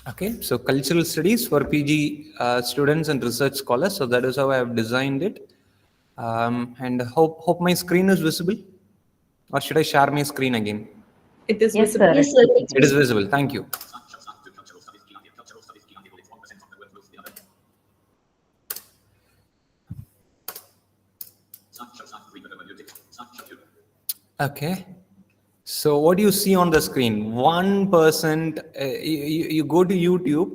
Okay, so cultural studies for PG students and research scholars. So that is how I have designed it. And hope my screen is visible. Or should I share my screen again? It is Yes, visible. sir. Yes, sir. It is visible. Thank you. Okay. So what do you see on the screen? 1%. You go to YouTube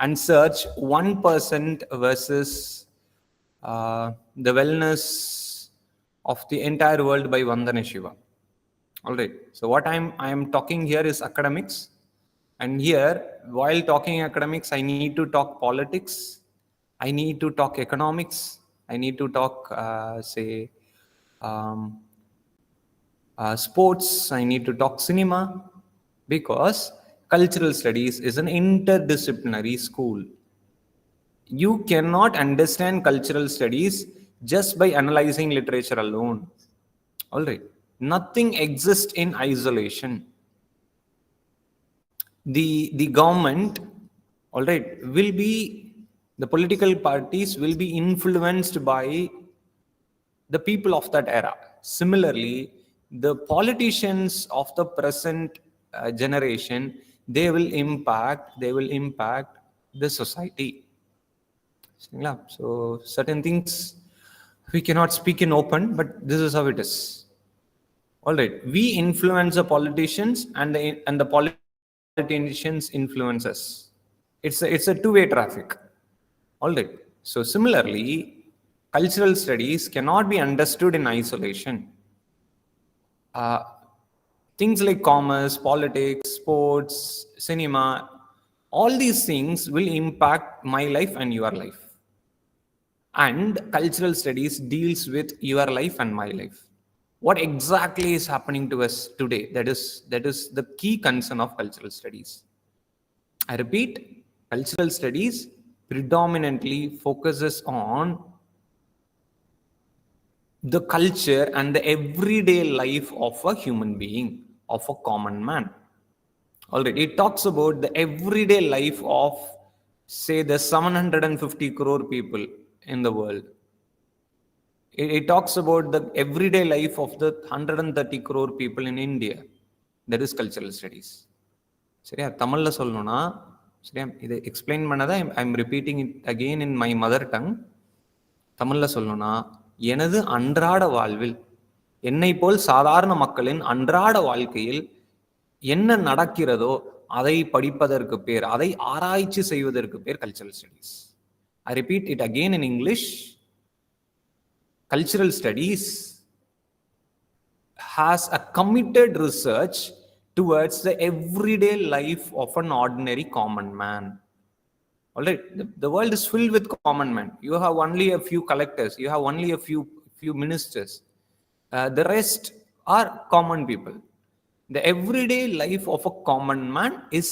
and search 1% versus the wellness of the entire world by Vandana Shiva. All right. So what I am talking here is academics, and here while talking academics, I need to talk politics. I need to talk economics. I need to talk, say, um, sports. I need to talk cinema, because cultural studies is an interdisciplinary school. You cannot understand cultural studies just by analyzing literature alone. All right. Nothing exists in isolation. The government, all right, will be, the political parties will be influenced by the people of that era. Similarly, the politicians of the present generation, they will impact the society. So certain things we cannot speak in open, but this is how it is. All right, we influence the politicians, and the politicians influence us. It's a two-way traffic. All right. So similarly, cultural studies cannot be understood in isolation. Uh, Things like commerce, politics, sports, cinema, all these things will impact my life and your life. And cultural studies deals with your life and my life. What exactly is happening to us today? That is the key concern of cultural studies. I repeat, cultural studies predominantly focuses on the culture and the everyday life of a human being, of a common man. Already, it talks about the everyday life of, say, the 750 crore people in the world. It talks about the everyday life of the 130 crore people in India. That is cultural studies. சரியா, தமிழ்ல சொல்லணும்னா, சரியா, இதை explain பண்ணதை I'm repeating it again in my mother tongue. தமிழ்ல சொல்லணும்னா, எனது அன்றாட வாழ்வில், என்னை போல் சாதாரண மக்களின் அன்றாட வாழ்க்கையில் என்ன நடக்கிறதோ அதை படிப்பதற்கு பேர், அதை ஆராய்ச்சி செய்வதற்கு பேர் cultural studies. I repeat it again in English. Cultural studies has a committed research towards the everyday life of an ordinary common man. All right, the world is filled with common men. You have only a few collectors, you have only a few ministers. The rest are common people. The everyday life of a common man is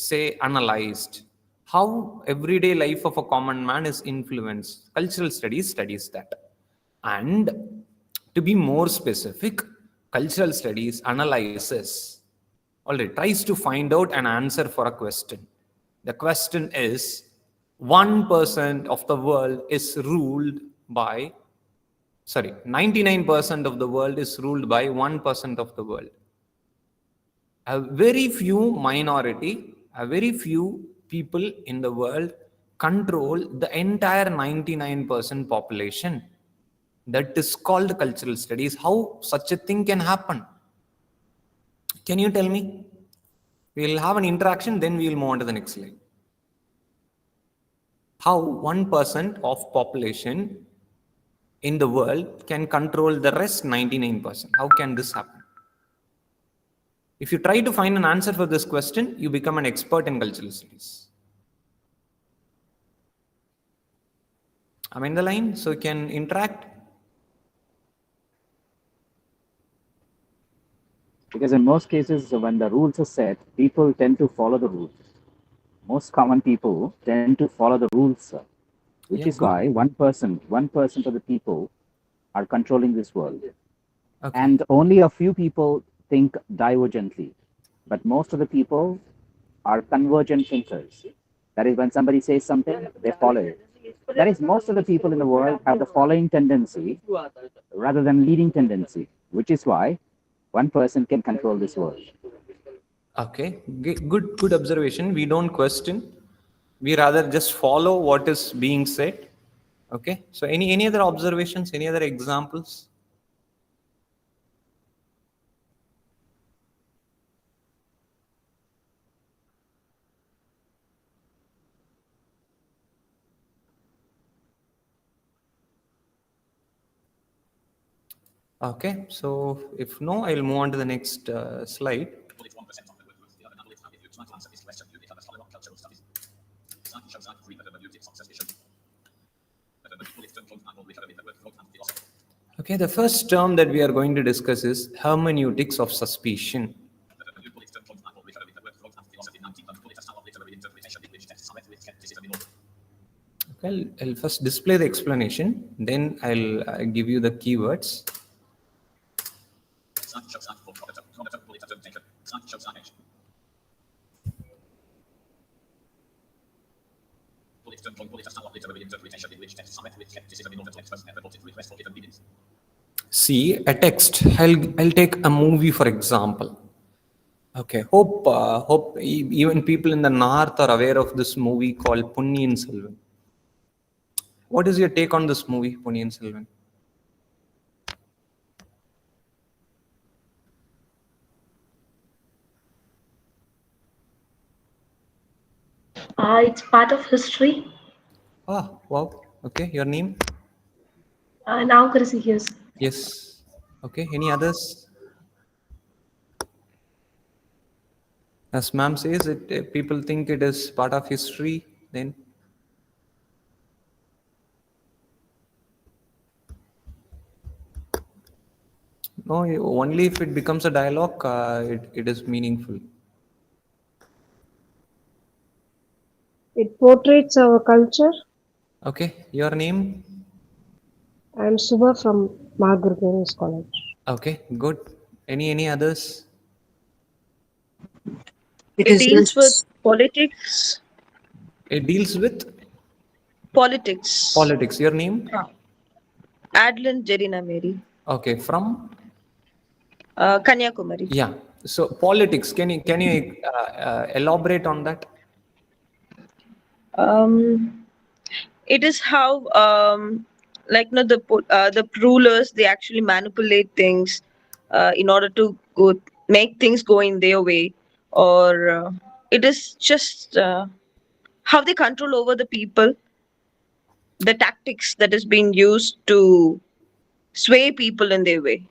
say analyzed. How everyday life of a common man is influenced. Cultural studies studies that. And to be more specific, cultural studies analyzes, already tries to find out an answer for a question. The question is, 1% of the world is ruled by, 99% of the world is ruled by 1% of the world. A very few minority, a very few people in the world control the entire 99% population. That is called cultural studies. How such a thing can happen? Can you tell me? We'll have an interaction, then we'll move on to the next slide. How 1% of population in the world can control the rest 99%? How can this happen? If you try to find an answer for this question, you become an expert in cultural studies. Am I in the line? So you can interact. Because in most cases, when the rules are set, people tend to follow the rules. Most common people tend to follow the rules, which is why 1% of the people are controlling this world. Okay. And only a few people think divergently. But most of the people are convergent thinkers. That is, when somebody says something, they follow it. That is, most of the people in the world have the following tendency rather than leading tendency, which is why one person can control this world. Okay, good observation. We don't question. We rather just follow what is being said. Okay. So any other observations? Any other examples? Okay. So if no, I'll move on to the next slide. Okay, the first term that we are going to discuss is hermeneutics of suspicion. Okay, I'll first display the explanation, then I'll give you the keywords. See a text. I'll take a movie for example. Okay, hope even people in the north are aware of this movie called Punniyin Selvan. What is your take on this movie, Punniyin Selvan? It's part of history. Ah, wow. Okay, your name? Now, yes. Yes. Okay, any others? As ma'am says, people think it is part of history. Then no, only if it becomes a dialogue, it is meaningful. It portrays our culture. Okay, your name? I'm Subha from Margaret College. Okay, good. Any others? It It is deals with just politics. It deals with Politics. politics. Your name? Adlin Jerina Mary. Okay, from Kanyakumari. yeah. So politics. Can you elaborate on that? Um, it is how like no the rulers they actually manipulate things in order to make things go in their way, or it is just how they control over the people, the tactics that is being used to sway people in their way.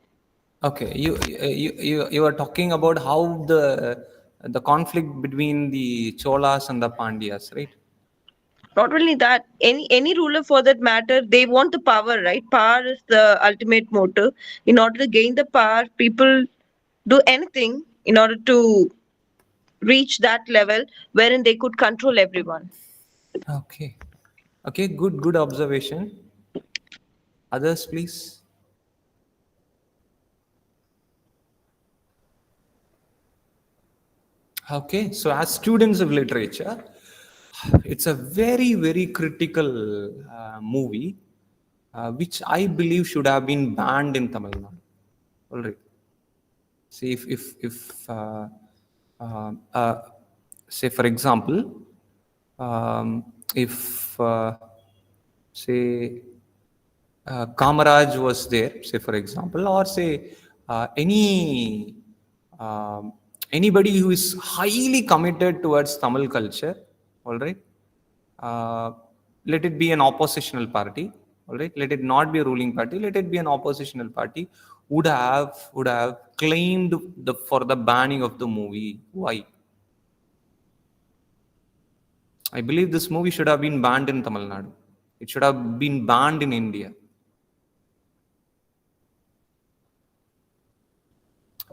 Okay, you are talking about how the conflict between the Cholas and the Pandyas, right? Not only that, any ruler for that matter, they want the power, right? Power is the ultimate motive. In order to gain the power, people do anything in order to reach that level wherein they could control everyone. Okay. Okay, good observation. Others, please. Okay, so as students of literature, it's a very critical movie, which I believe should have been banned in Tamil Nadu. All right. See if say for example, if say Kamaraj was there, say for example, or say um, anybody who is highly committed towards Tamil culture, all right, uh, let it be an oppositional party, all right, let it not be a ruling party, let it be an oppositional party, would have claimed for the banning of the movie. Why? I believe this movie should have been banned in Tamil Nadu. It should have been banned in India.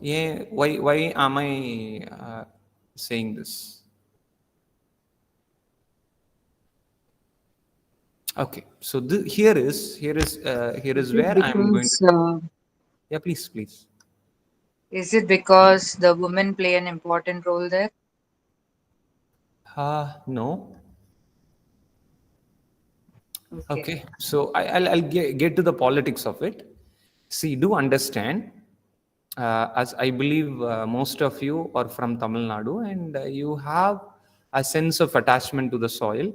Yeah, why am I saying this? Okay, so here is is it where I am going to. because Yeah, please. is it because the women play an important role there? No. Okay. So I'll get to the politics of it. See, do understand, as I believe most of you are from Tamil Nadu, and you have a sense of attachment to the soil,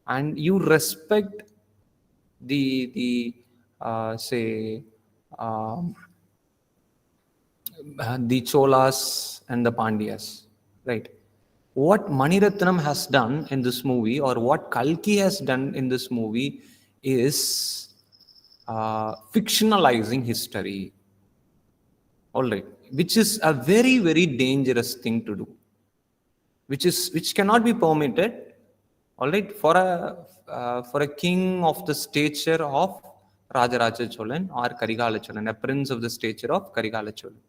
and you respect the say um, the Cholas and the Pandyas, right? What Maniratnam has done in this movie, or what Kalki has done in this movie, is fictionalizing history. All right, which is a very very dangerous thing to do, which cannot be permitted. All right, for a king of the stature of Rajaraja Cholan or Karigala Cholan, a prince of the stature of Karigala Cholan.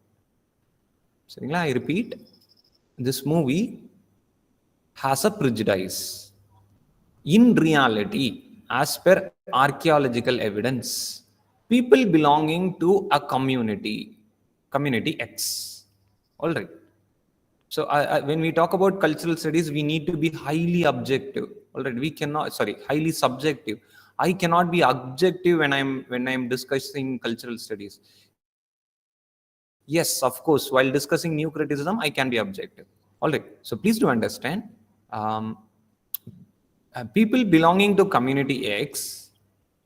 சரிங்களா? I repeat, this movie has a prejudice. In reality, as per archaeological evidence, people belonging to a community X. All right. So when we talk about cultural studies, we need to be highly objective. All right. We cannot, sorry, highly subjective. I cannot be objective when I'm discussing cultural studies. Yes, of course, while discussing new criticism, I can be objective. All right. So please do understand. Um, People belonging to community X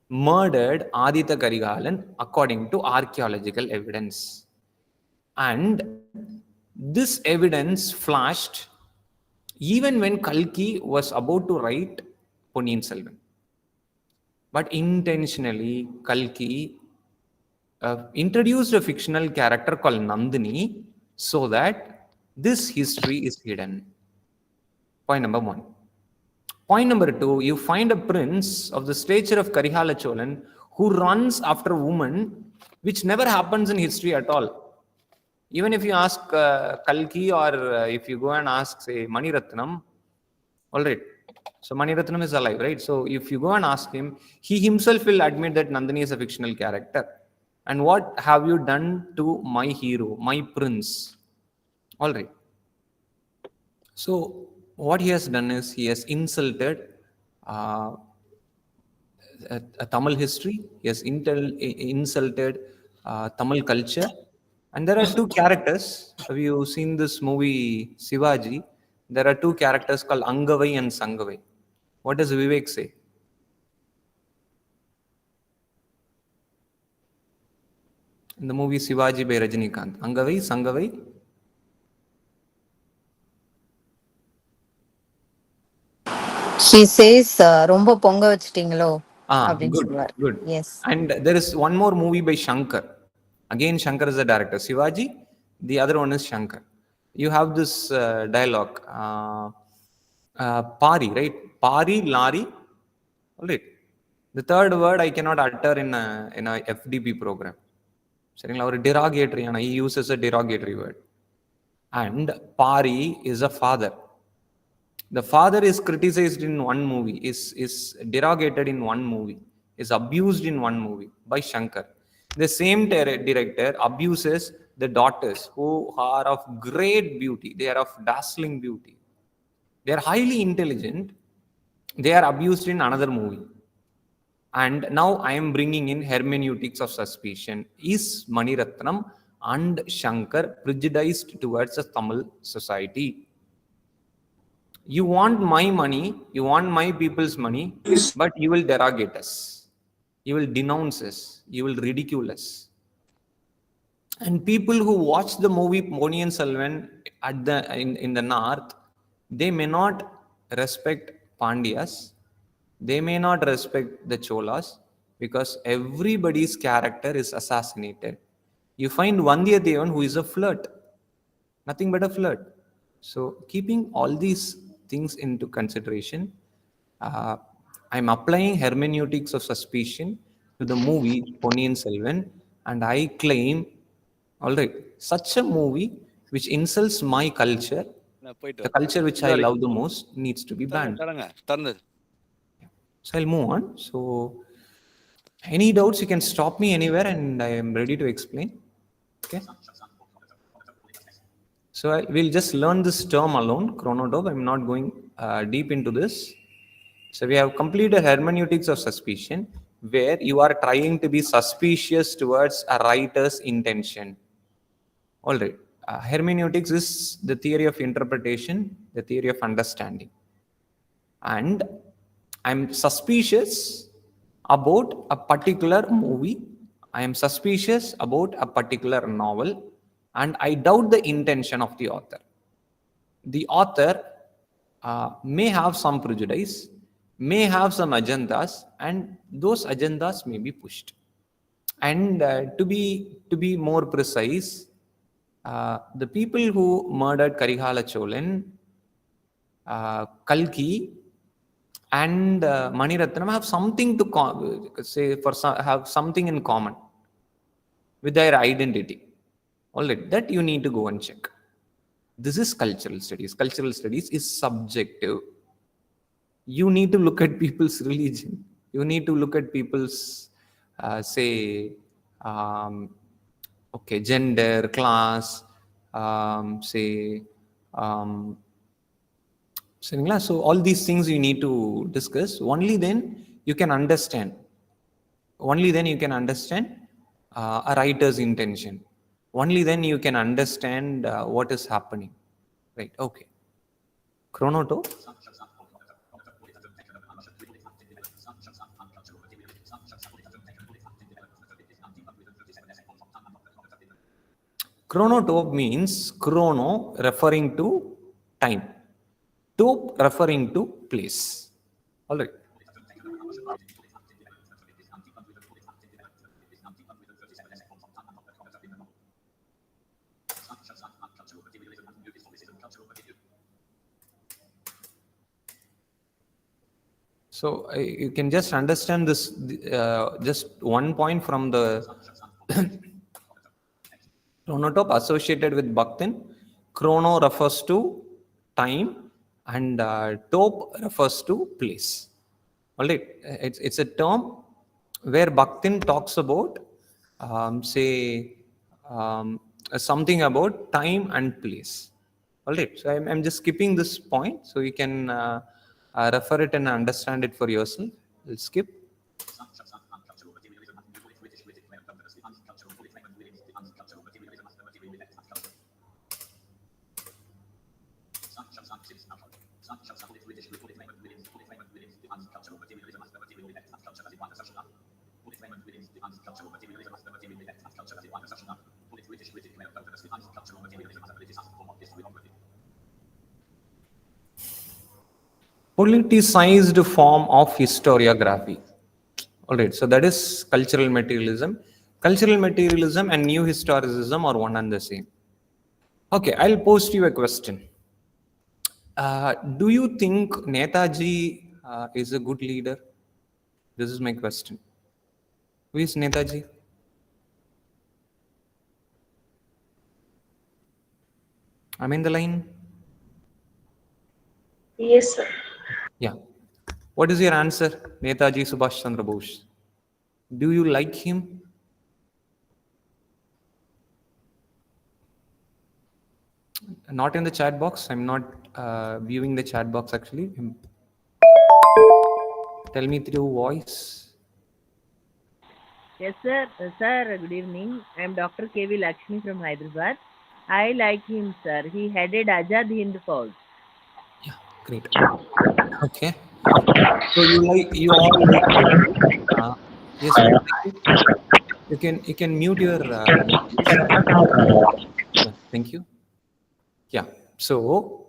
murdered Aditya Karigalan according to archaeological evidence. And this evidence flashed even when Kalki was about to write Ponniyin Selvan. But intentionally, Kalki introduced a fictional character called Nandini so that this history is hidden. Point number one. Point number two, you find a prince of the stature of Karihala Cholan who runs after a woman, which never happens in history at all. Even if you ask Kalki, or if you go and ask, say, Maniratnam, all right. So Maniratnam is alive, right? So if you go and ask him, he himself will admit that Nandini is a fictional character. And what have you done to my hero, my prince? All right. So what he has done is he has insulted uh, a Tamil history. He has insulted Tamil culture. And there are two characters. Have you seen this movie Shivaji? There are two characters called Angavai and Sangavai. What does Vivek say? In the movie Shivaji by Rajinikanth. Angavai, Sangavai. She says ரொம்ப பொங்க வச்சிட்டீங்களோ அப்படின்னு Good, சொல்லுவார். good. Yes. And there is one more movie by Shankar. Again, Shankar is the director. Shivaji, the other one is Shankar. You have this dialogue. Pari, right? Pari, Lari. All right. The third word I cannot utter in a FDP program. சரிங்களா? ஒரு derogatory, he uses a derogatory word. And Pari is a father. The father is criticized in one movie, is derogated in one movie, is abused in one movie by Shankar. The same director abuses the daughters who are of great beauty. They are of dazzling beauty. They are highly intelligent. They are abused in another movie. And now I am bringing in hermeneutics of suspicion. Is Maniratnam and Shankar prejudiced towards the Tamil society? You want my money, you want my people's money, but you will derogate us. You will denounce us. You will ridicule us. And people who watch the movie Ponniyin Selvan in the north, they may not respect Pandyas. They may not respect the Cholas because everybody's character is assassinated. You find Vandiyathevan who is a flirt. Nothing but a flirt. So keeping all these things into consideration, I'm applying hermeneutics of suspicion to the movie Ponniyin Selvan, and I claim, all right, such a movie which insults my culture, the culture which I love the most, needs to be banned. So I'll move on. So any doubts, you can stop me anywhere and I am ready to explain. Okay. So we'll just learn this term alone, chronotope. I'm not going deep into this. So we have completed hermeneutics of suspicion, where you are trying to be suspicious towards a writer's intention. All right. Hermeneutics is the theory of interpretation, the theory of understanding. And I'm suspicious about a particular movie. I am suspicious about a particular novel, and I doubt the intention of the author. The author may have some prejudice, may have some agendas, and those agendas may be pushed. And to be more precise, the people who murdered Karigala Cholan, Kalki, and Maniratnam have something to have something in common with their identity. All right, that you need to go and check. This is cultural studies. Cultural studies is subjective. You need to look at people's religion. You need to look at people's, gender, class, so all these things you need to discuss. Only then you can understand. Only then you can understand a writer's intention. Only then you can understand what is happening. Right, okay. Chronotope. Chronotope means chrono referring to time, tope referring to place. All right. So you can just understand this, just one point from the chronotope associated with Bakhtin. Chrono refers to time and tope refers to place. All right, it's a term where Bakhtin talks about, something about time and place. All right, so I'm just skipping this point so you can refer it and understand it for yourself. We'll skip. Politicized form of historiography. All right, so that is cultural materialism. Cultural materialism and new historicism are one and the same. Okay, I'll post you a question. Do you think Netaji is a good leader? This is my question. Who is Netaji? I'm in the line. Yes, sir. Yeah. What is your answer, Netaji Subhash Chandra Bose? Do you like him? Not in the chat box. I'm not viewing the chat box actually. Tell me through voice. Yes, sir. Sir, good evening. I am Dr. K.V. Lakshmi from Hyderabad. I like him, sir. He headed Azad Hind Fauj. Yeah, great. Okay. So you all like yes, you can mute your yeah, thank you. Yeah. So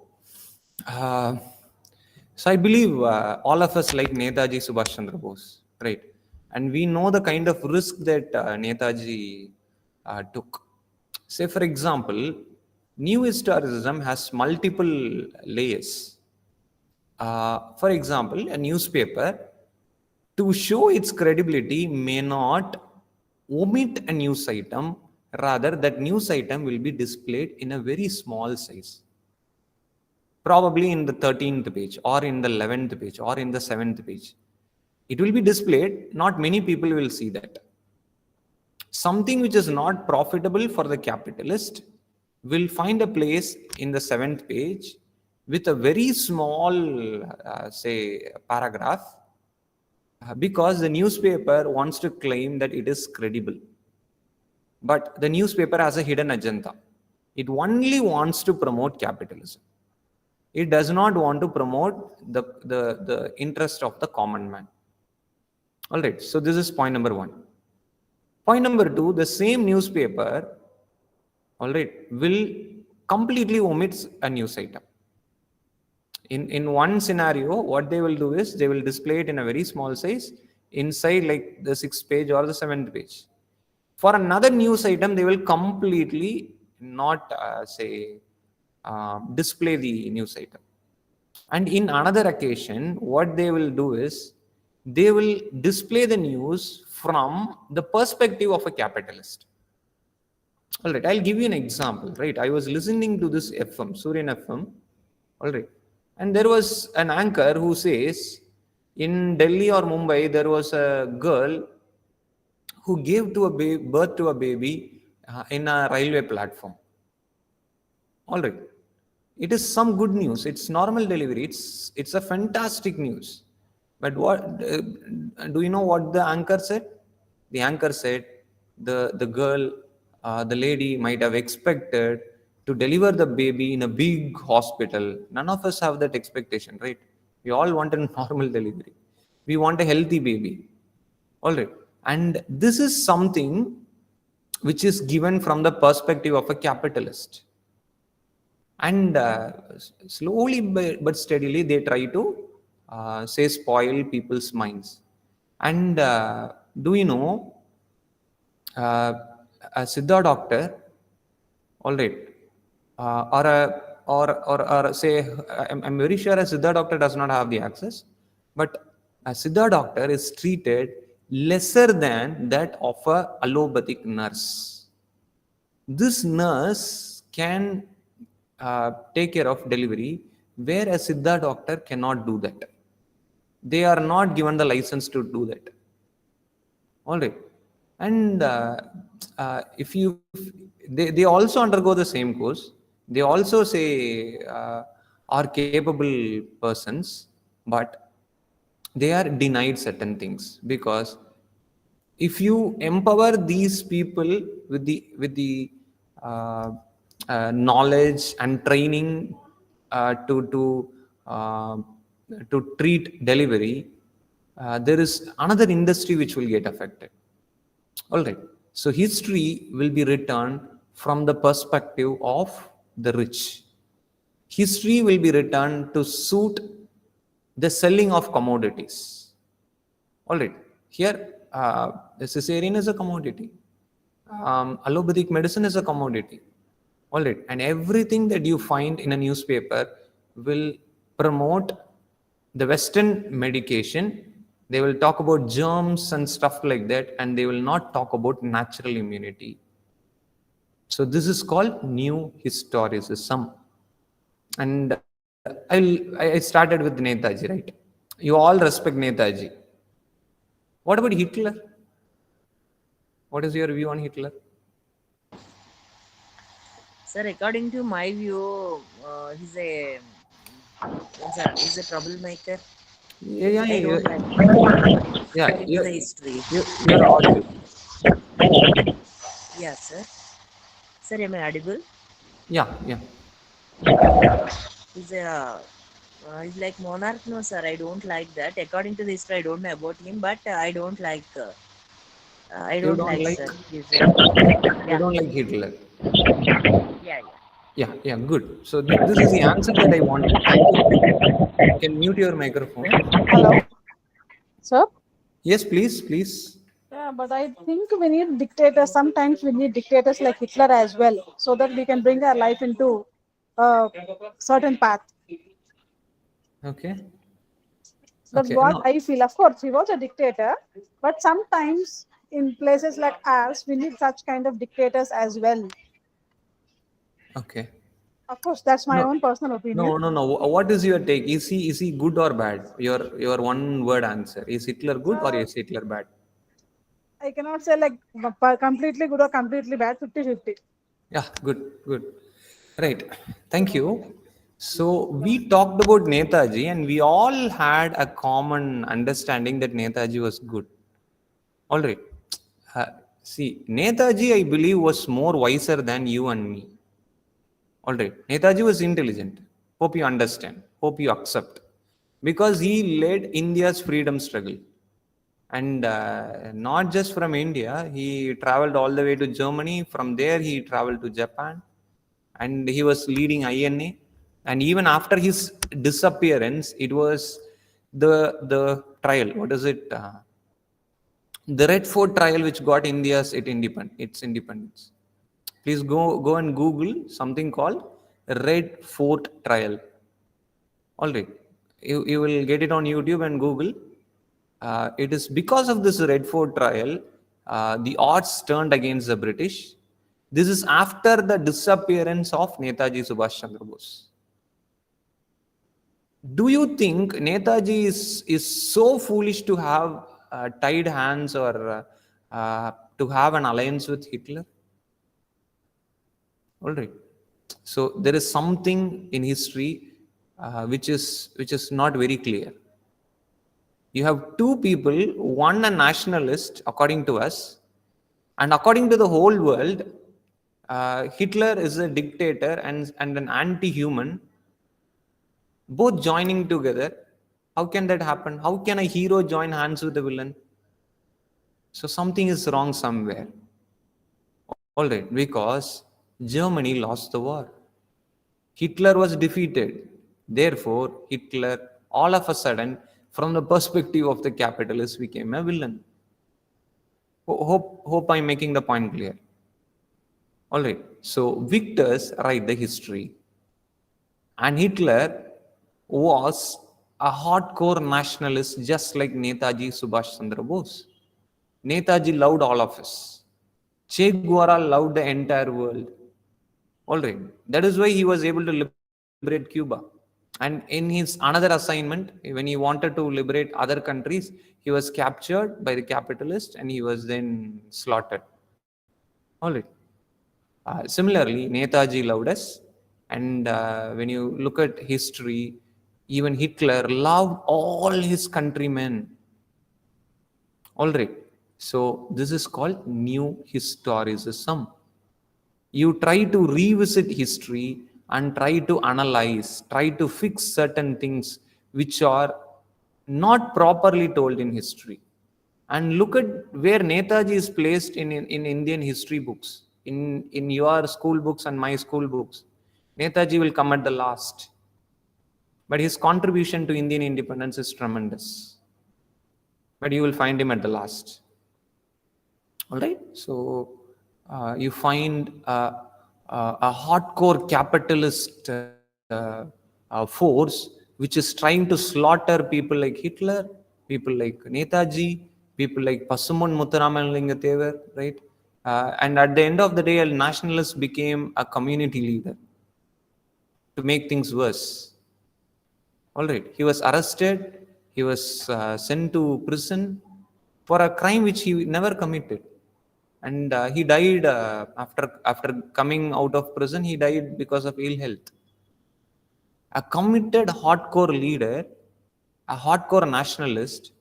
I believe all of us like Netaji Subhash Chandra Bose, right? And we know the kind of risk that Netaji took. Say, for example, new historicism has multiple layers. For example, a newspaper, to show its credibility, may not omit a news item. Rather, that news item will be displayed in a very small size. Probably in the 13th page or in the 11th page or in the 7th page. It will be displayed. Not many people will see that. Something which is not profitable for the capitalist will find a place in the 7th page with a very small, say, paragraph, because the newspaper wants to claim that it is credible. But the newspaper has a hidden agenda. It only wants to promote capitalism. It does not want to promote the interest of the common man. All right, so this is point number 1. Point number 2, the same newspaper, all right, will completely omit a news item. In one scenario, what they will do is they will display it in a very small size inside like the 6th page or the 7th page. For another news item, they will completely not display the news item. And in another occasion, what they will do is they will display the news from the perspective of a capitalist. All right, I'll give you an example. Right, I was listening to this FM, Suryan FM. All right, and there was an anchor who says in Delhi or Mumbai there was a girl who gave to a birth to a baby in a railway platform. All right, it is some good news. It's normal delivery. It's a fantastic news. But what do you know what the anchor said? The anchor said the girl, the lady might have expected to deliver the baby in a big hospital. None of us have that expectation, right? We all want a normal delivery. We want a healthy baby. All right. And this is something which is given from the perspective of a capitalist. And slowly but steadily, they try to spoil people's minds. And do you know, a Siddha doctor, all right, or say, I'm very sure a Siddha doctor does not have the access, but a Siddha doctor is treated lesser than that of a allopathic nurse. This nurse can take care of delivery, where a Siddha doctor cannot do that. They are not given the license to do that. All right. And if they also undergo the same course, they also say are capable persons, but they are denied certain things, because if you empower these people with the knowledge and training to treat delivery, there is another industry which will get affected. All right. So history will be written from the perspective of the rich. History will be written to suit the selling of commodities. All right. Here, the cesarean is a commodity. Allopathic medicine is a commodity. All right. And everything that you find in a newspaper will promote the Western medication. They will talk about germs and stuff like that, and they will not talk about natural immunity. So this is called new historicism. And I started with Netaji, right? You all respect Netaji. What about Hitler? What is your view on Hitler? Sir, according to my view, he's a troublemaker. Yeah, I don't like yeah, according to the history. you're audible. Yeah, sir. Sir, am I audible? Yeah. He's like monarch. No, sir, I don't like that. According to the history, I don't know about him, but I don't like. I don't like, sir. You don't like Hitler. Yeah. Good. So this is the answer that I wanted. Thank you. You can mute your microphone. Hello, sir. Yes, please. Yeah, but I think we need dictators. Sometimes we need dictators like Hitler as well, so that we can bring our life into a certain path. Okay. That's what I feel. Of course, he was a dictator, but sometimes in places like ours, we need such kind of dictators as well. Okay. Of course, that's my own personal opinion. No. What is your take? Is he good or bad? Your one word answer. Is Hitler good or is Hitler bad? I cannot say like completely good or completely bad. 50-50. Yeah, good. Right. Thank you. So we talked about Netaji, and we all had a common understanding that Netaji was good. All right. Uh, See, Netaji, I believe, was more wiser than you and me. All right. Netaji was intelligent. Hope you understand. Hope you accept. Because he led India's freedom struggle. And not just from India, he traveled all the way to Germany. From there, he traveled to Japan. And he was leading INA. And even after his disappearance, it was the trial. What is it? The Red Fort trial, which got its independence. Please go and Google something called Red Fort trial. All right, you will get it on YouTube and Google. It is because of this Red Fort trial, the odds turned against the British. This is after the disappearance of Netaji Subhash Chandra Bose. Do you think Netaji is so foolish to have tied hands or to have an alliance with Hitler? All right. So there is something in history which is not very clear. You have two people, one a nationalist according to us, and according to the whole world, Hitler is a dictator and an anti-human, both joining together. How can that happen? How can a hero join hands with a villain? So something is wrong somewhere. All right, because Germany lost the war. Hitler was defeated. Therefore, Hitler, all of a sudden, from the perspective of the capitalist, became a villain. Hope I'm making the point clear. All right. So victors write the history. And Hitler was a hardcore nationalist, just like Netaji Subhash Chandra Bose. Netaji loved all of us. Che Guevara loved the entire world. All right. That is why he was able to liberate Cuba. And in his another assignment, when he wanted to liberate other countries, he was captured by the capitalists and he was then slaughtered. All right. Similarly, Netaji loved us. And when you look at history, even Hitler loved all his countrymen. All right. So this is called new historicism. You try to revisit history and try to analyze, try to fix certain things which are not properly told in history. And look at where Netaji is placed in Indian history books, in your school books and my school books. Netaji will come at the last. But his contribution to Indian independence is tremendous. But you will find him at the last. All right? So you find a hardcore capitalist force which is trying to slaughter people like Hitler, people like Netaji, people like Pasumon Muthuramalingam, right? And at the end of the day, a nationalist became a community leader to make things worse. All right, he was arrested, he was sent to prison for a crime which he never committed. And he died after coming out of prison. He died because of ill health. A committed hardcore leader, a hardcore nationalist.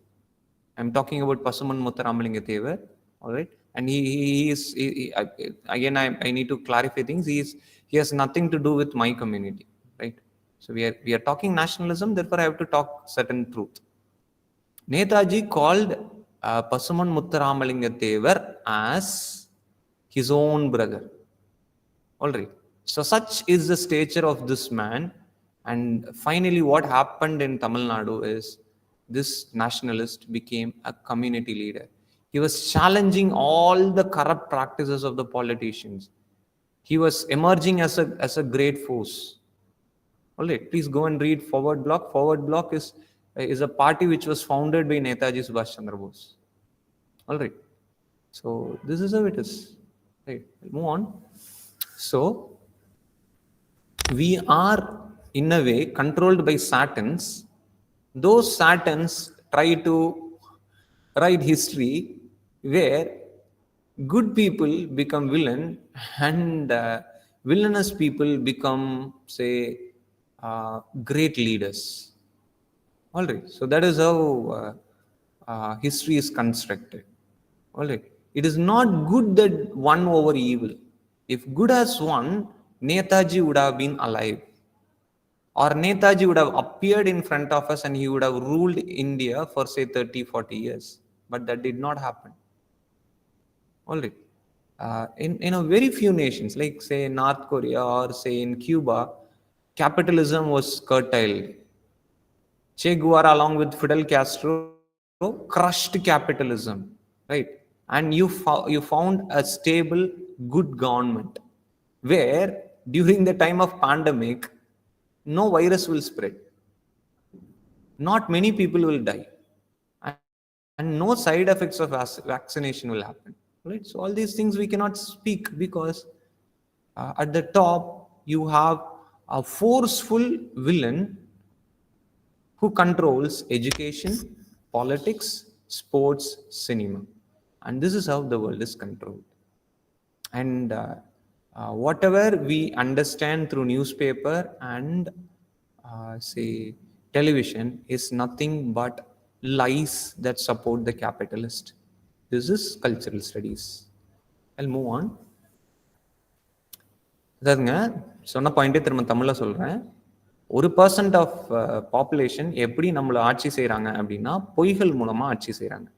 I'm talking about Pasumon Muthuramalingam. All right, and again I need to clarify things. He has nothing to do with my community, right? So we are talking nationalism. Therefore, I have to talk certain truth. Netaji called Pasumon Muthuramalingam as his own brother. All right. So such is the stature of this man. And finally, what happened in Tamil Nadu is this nationalist became a community leader. He was challenging all the corrupt practices of the politicians. He was emerging as a great force. All right. Please go and read Forward Bloc. Forward Bloc is a party which was founded by Netaji Subhash Chandra Bose. All right. So this is how it is. Right. We'll move on. So we are in a way controlled by Satans. Those Satans try to write history where good people become villain and villainous people become, say, great leaders. All right, so that is how history is constructed. All right, it is not good that won over evil. If good has won, Netaji would have been alive, or Netaji would have appeared in front of us and he would have ruled India for, say, 30-40 years. But that did not happen. All right. In a very few nations, like, say, North Korea or, say, in Cuba, capitalism was curtailed. Che Guevara, along with Fidel Castro, crushed capitalism, right? And you found a stable, good government where during the time of pandemic, no virus will spread. Not many people will die. And no side effects of vaccination will happen. Right? So all these things we cannot speak because at the top you have a forceful villain who controls education, politics, sports, cinema. And this is how the world is controlled. And whatever we understand through newspaper and say television is nothing but lies that support the capitalist. This is cultural studies. I'll move on. அதாவதுங்க சொன்ன பாயிண்டே திரும்ப தமிழில் சொல்கிறேன். 1% of population எப்படி நம்மளை ஆட்சி செய்கிறாங்க அப்படின்னா பொய்கள் மூலமாக ஆட்சி செய்கிறாங்க.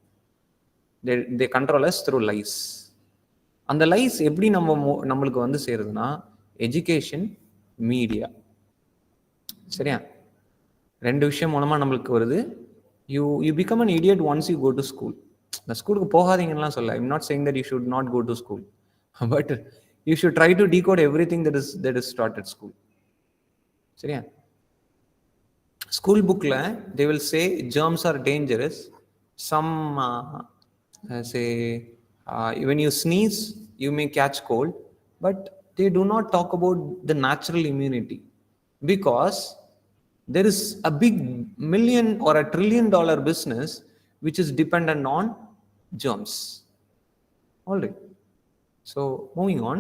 தே கண்ட்ரோல் அஸ் த்ரூ லைஸ். அந்த லைஸ் எப்படி நம்மளுக்கு வந்து சேருதுன்னா எஜுகேஷன், மீடியா. சரியா? 2 விஷயம் மூலமாக நம்மளுக்கு வருது. You become an idiot once you go to school. இந்த ஸ்கூலுக்கு போகாதீங்கலாம் சொல்ல. I'm not saying that you should not go to school, but you should try to decode everything that is taught at school. சரியா? School புக்கில் they will say germs are dangerous. Some say when you sneeze you may catch cold, but they do not talk about the natural immunity, because there is a big million or a $1 trillion business which is dependent on germs. All right, so moving on.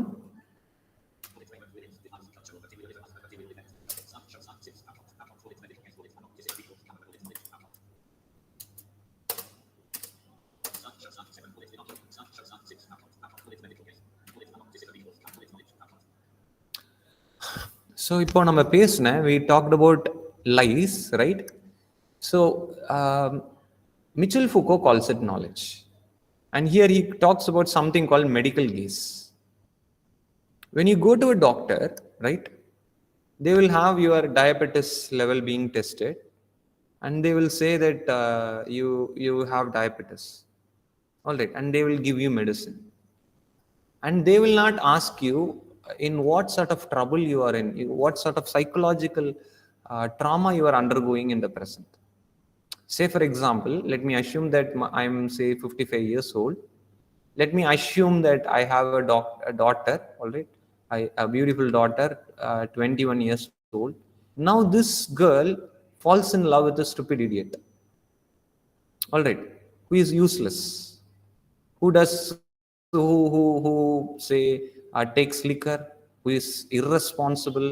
So இப்போ நம்ம பேசின we talked about lies, right? So Michel Foucault calls it knowledge, and here he talks about something called medical gaze. When you go to a doctor, right, they will have your diabetes level being tested, and they will say that you have diabetes. All right, and they will give you medicine, and they will not ask you in what sort of trouble you are in, what sort of psychological trauma you are undergoing in the present. Say, for example, let me assume that I'm, say, 55 years old. Let me assume that I have a daughter, all right, a beautiful daughter, 21 years old. Now this girl falls in love with a stupid idiot, all right, who is useless, who say takes liquor, who is irresponsible.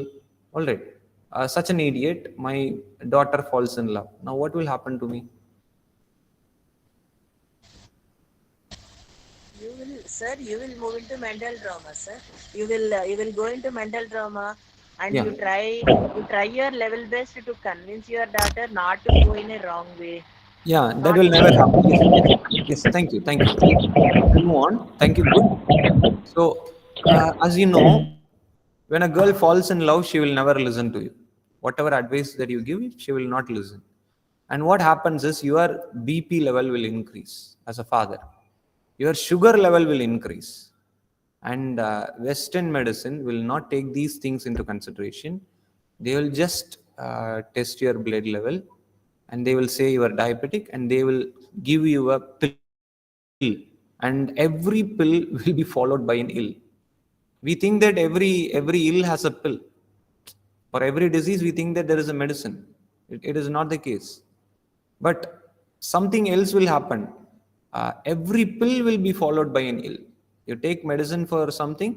All right, such an idiot, my daughter falls in love. Now what will happen to me? You will move into mental trauma, sir. You will go into mental trauma, and Yeah. you try your level best to convince your daughter not to go in a wrong way. Yeah, that will never happen. Yes, thank you. We'll move on. Thank you. Good. So as you know, when a girl falls in love, she will never listen to you. Whatever advice that you give, she will not listen. And what happens is your BP level will increase as a father. Your sugar level will increase. And Western medicine will not take these things into consideration. They will just test your blood level, and they will say you are diabetic, and they will give you a pill. And every pill will be followed by an ill. We think that every ill has a pill. For every disease, we think that there is a medicine. It is not the case. But something else will happen. Every pill will be followed by an ill. You take medicine for something,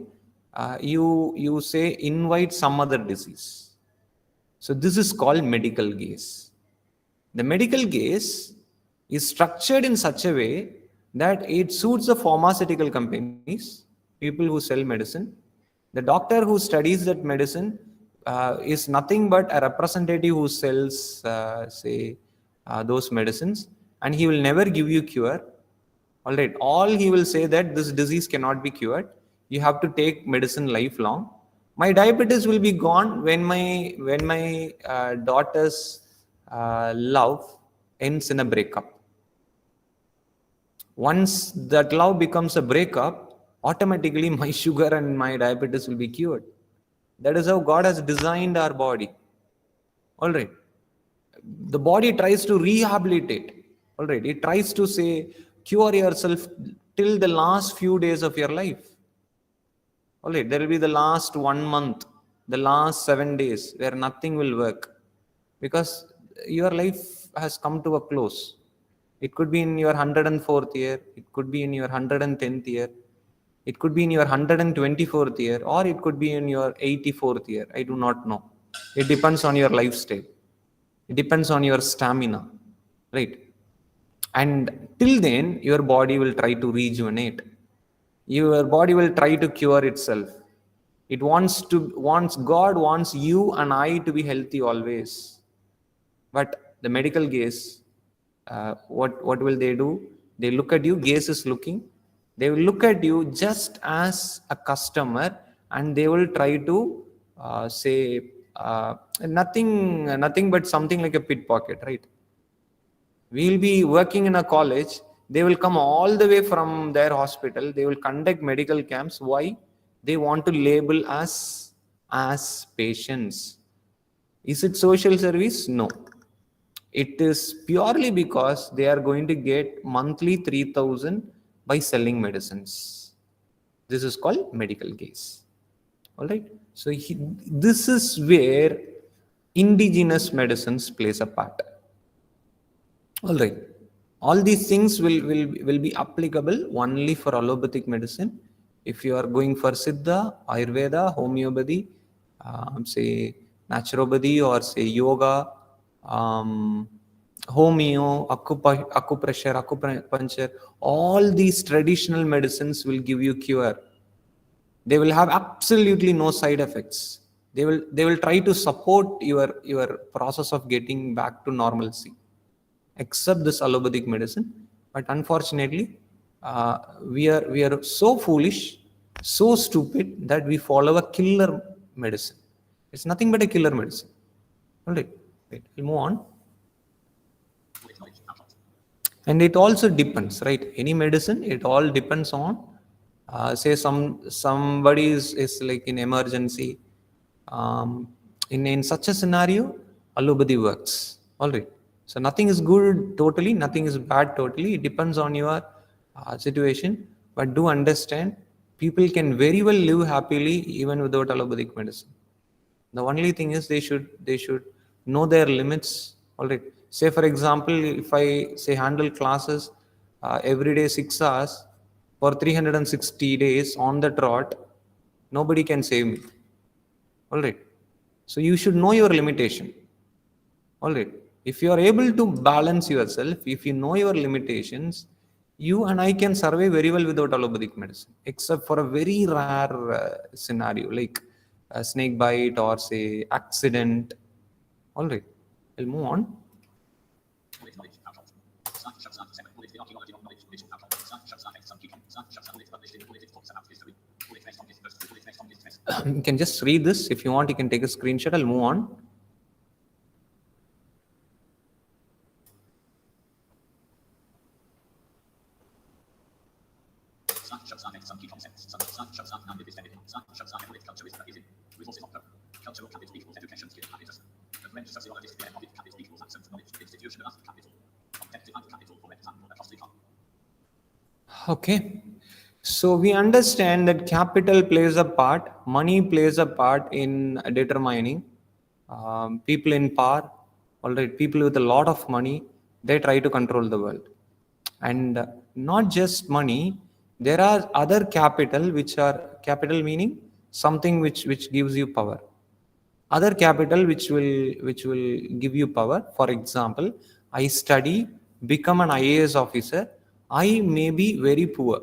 you say invite some other disease. So this is called medical gaze. The medical gaze is structured in such a way that it suits the pharmaceutical companies, people who sell medicine. The doctor who studies that medicine is nothing but a representative who sells, those medicines, and he will never give you cure. All right, all he will say that this disease cannot be cured. You have to take medicine lifelong. My diabetes will be gone when my daughter's love ends in a breakup. Once that love becomes a breakup, automatically my sugar and my diabetes will be cured. That is how God has designed our body. All right. The body tries to rehabilitate. All right. It tries to say, cure yourself till the last few days of your life. All right. There will be the last 1 month, the last 7 days where nothing will work because your life has come to a close. It could be in your 104th year, it could be in your 110th year, it could be in your 124th year, or it could be in your 84th year. I do not know. It depends on your lifestyle. It depends on your stamina, right? And till then, your body will try to rejuvenate. Your body will try to cure itself. God wants you and I to be healthy always. But the medical gaze, what will they do? They look at you, gaze is looking. They will look at you just as a customer, and they will try to say nothing but something like a pickpocket, right? We'll be working in a college. They will come all the way from their hospital. They will conduct medical camps. Why? They want to label us as patients. Is it social service? No. It is purely because they are going to get monthly 3,000 by selling medicines. This is called medical gaze. All right. So this is where indigenous medicines plays a part. All right. All these things will be applicable only for allopathic medicine. If you are going for Siddha, Ayurveda, homeopathy, say naturopathy, or say yoga, homeo, acupressure, acupuncture, all these traditional medicines will give you cure. They will have absolutely no side effects. They will try to support your process of getting back to normalcy, except this allopathic medicine. But unfortunately, we are so foolish, so stupid that we follow a killer medicine. It's nothing but a killer medicine. All right, we'll move on. And it also depends, right? Any medicine, it all depends on, say somebody is like in emergency. In such a scenario, allopathy works. All right. So nothing is good totally, nothing is bad totally. It depends on your situation. But do understand, people can very well live happily even without allopathic medicine. The only thing is they should know their limits. All right. Say for example, if I say handle classes every day 6 hours for 360 days on the trot, nobody can save me. All right. So you should know your limitation. All right. If you are able to balance yourself, if you know your limitations, you and I can survive very well without allopathic medicine, except for a very rare scenario like a snake bite or say accident. All right. We'll move on. You can just read this. If you want, you can take a screenshot. I'll move on. Okay. So we understand that capital plays a part, money plays a part in determining people in power. All right, people with a lot of money, they try to control the world. And not just money, there are other capital, which are capital meaning something which gives you power. Other capital which will give you power. For example, I study, become an IAS officer. I may be very poor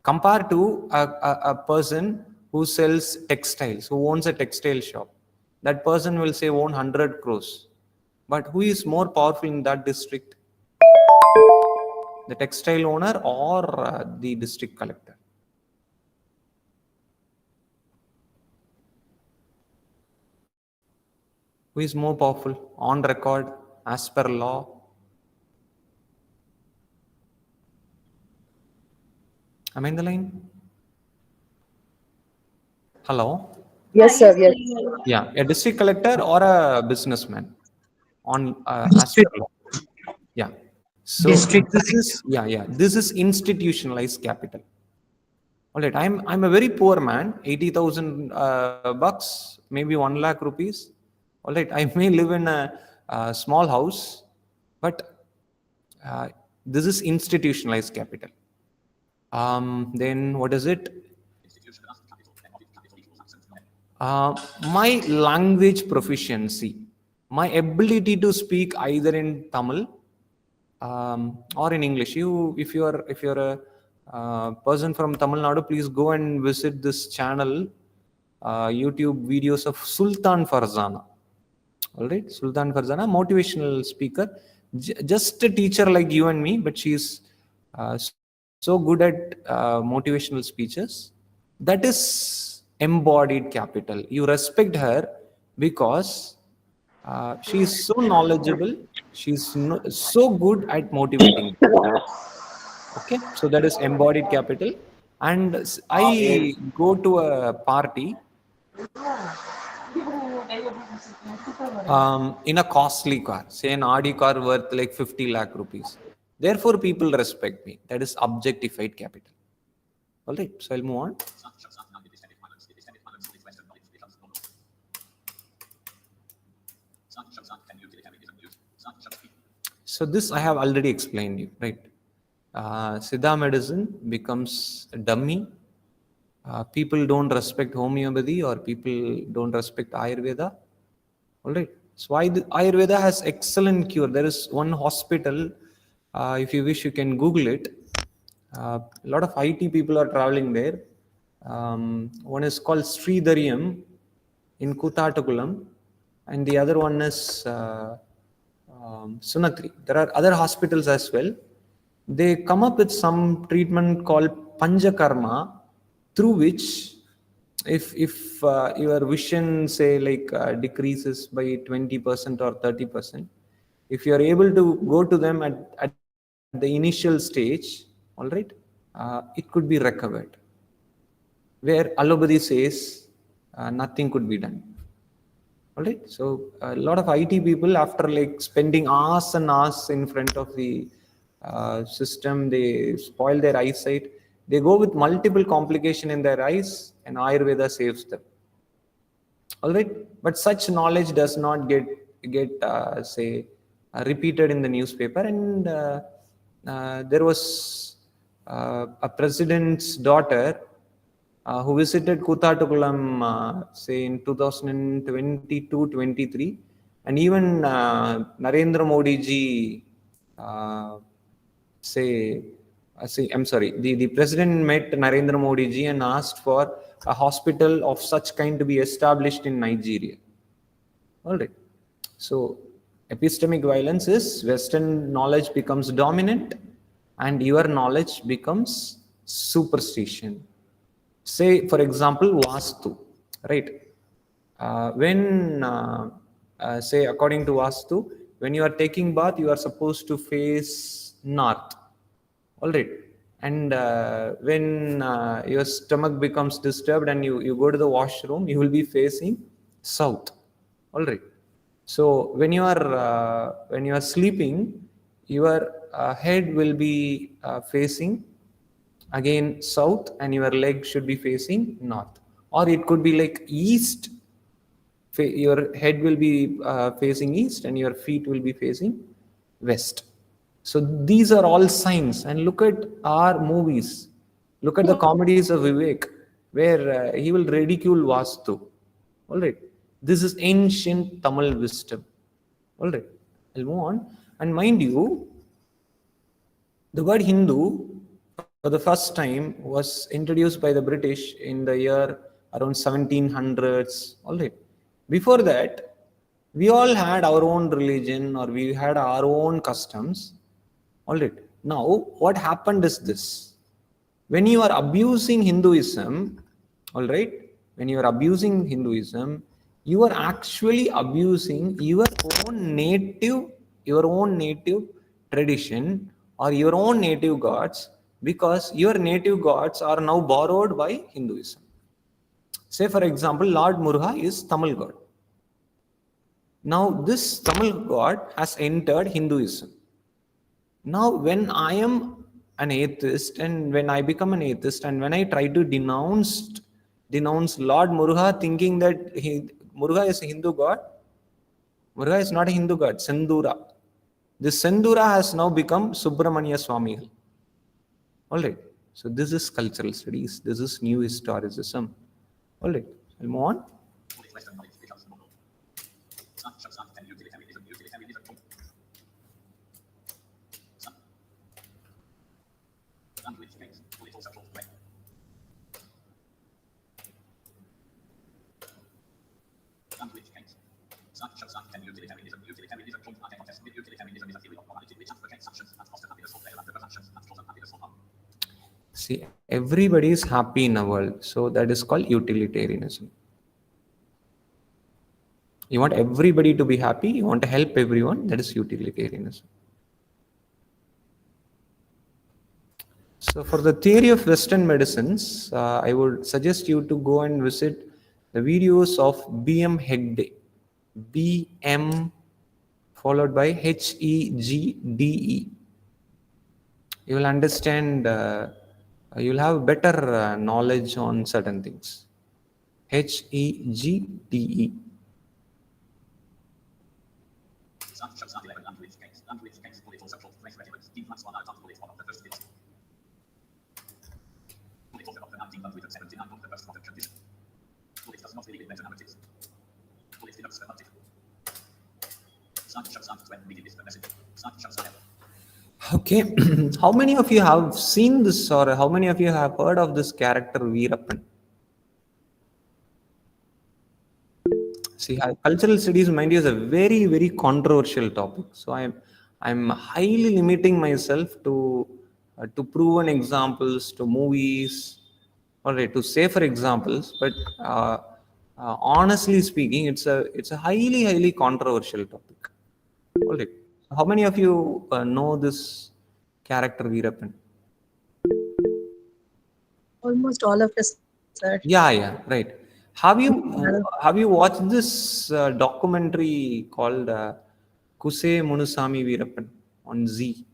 compared to a person who sells textiles, who owns a textile shop. That person will say own 100 crores. But who is more powerful in that district? The textile owner or the district collector? Who is more powerful on record as per law? Am I in the line? Hello? Yes, sir. Yes. Yeah, a district collector or a businessman on as per law. Yeah. So this is institutionalized capital. All right, I'm a very poor man, 80,000 bucks, maybe 1 lakh rupees. All right, I may live in a small house, but this is institutionalized capital. Then what is it? My language proficiency, my ability to speak either in Tamil or in English. If you're a person from Tamil Nadu, please go and visit this channel, YouTube videos of Sultan Farzana. All right, Sultan Farzana, motivational speaker, just a teacher like you and me, but she's so good at motivational speeches. That is embodied capital. You respect her because she is so knowledgeable. She's so good at motivating. Okay, so that is embodied capital. And I go to a party in a costly car, say an Audi car worth like 50 lakh rupees. Therefore, people respect me. That is objectified capital. All right, so I'll move on. So this I have already explained you, right? Siddha medicine becomes a dummy. People don't respect homeopathy or people don't respect Ayurveda. All right. So why Ayurveda has excellent cure. There is one hospital, if you wish, you can Google it. A lot of IT people are traveling there. One is called Sridhariam in Kutatakulam, and the other one is Sunatri. There are other hospitals as well. They come up with some treatment called Panchakarma, through which if your vision say like decreases by 20% or 30%, if you are able to go to them at the initial stage, all right, it could be recovered. Where allopathy says nothing could be done. All right, so a lot of IT people, after like spending hours and hours in front of the system, they spoil their eyesight. They go with multiple complication in their eyes, and Ayurveda saves them. All right, but such knowledge does not get say repeated in the newspaper. And there was a president's daughter who visited Kutatakulam, say in 2022-23, and even Narendra Modi ji, I'm sorry, the president met Narendra Modi ji and asked for a hospital of such kind to be established in Nigeria. All right. So epistemic violence is Western knowledge becomes dominant and your knowledge becomes superstition. Say, for example, Vastu, right? Say, according to Vastu, when you are taking bath, you are supposed to face north. All right. And when your stomach becomes disturbed and you go to the washroom, you will be facing south. All right. So when you are sleeping, your head will be facing again south, and your leg should be facing north. Or it could be like east. Your head will be facing east, and your feet will be facing west. So these are all signs. And look at our movies. Look at the comedies of Vivek. where he will ridicule Vastu. All right. This is ancient Tamil wisdom. All right. I'll move on. And mind you, the word Hindu for the first time was introduced by the British in the year around 1700s. All right. Before that, we all had our own religion or we had our own customs. All right. Now, what happened is this. When you are abusing Hinduism, all right, when you are abusing Hinduism, you are actually abusing your own native tradition or your own native gods, because your native gods are now borrowed by Hinduism. Say, for example, Lord Muruga is Tamil god. Now, this Tamil god has entered Hinduism. Now, when I am an atheist and when I become an atheist and when I try to denounce Lord Muruga, thinking that Muruga is a Hindu god, Muruga is not a Hindu god, Sendura. This Sendura has now become Subramanya Swami. All right. So this is cultural studies. This is new historicism. All right. I'll move on. See, everybody is happy in a world, so that is called utilitarianism. You want everybody to be happy, you want to help everyone, that is utilitarianism. So for the theory of Western medicines, I would suggest you to go and visit the videos of B.M. Hegde. B.M. followed by Hegde. You will understand, you will have better knowledge on certain things. Hegde. Okay, how many of you have seen this, or how many of you have heard of this character Veerappan? See, cultural studies, mind you, is a very, very controversial topic. So I'm highly limiting myself to proven examples, to movies, all right, to safer examples. But honestly speaking, it's a highly, highly controversial topic. All right. How many of you know this character Veerappan? Almost all of us, sir. Yeah, right. Have you watched this documentary called Kuse Munusami Veerappan on Z?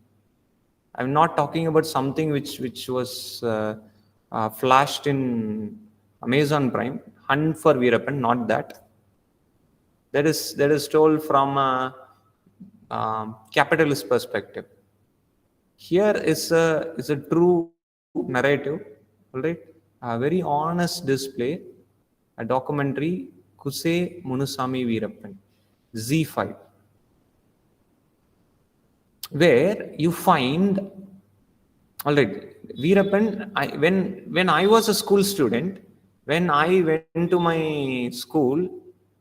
I'm not talking about something which was flashed in Amazon Prime. Hunt for Veerappan, not that. That is told from a capitalist perspective. Here is a true narrative, all right? A very honest display, a documentary, Kuse Munusami Veerappan, Z5, where you find, all right, Veerappan, when I was a school student, when I went to my school,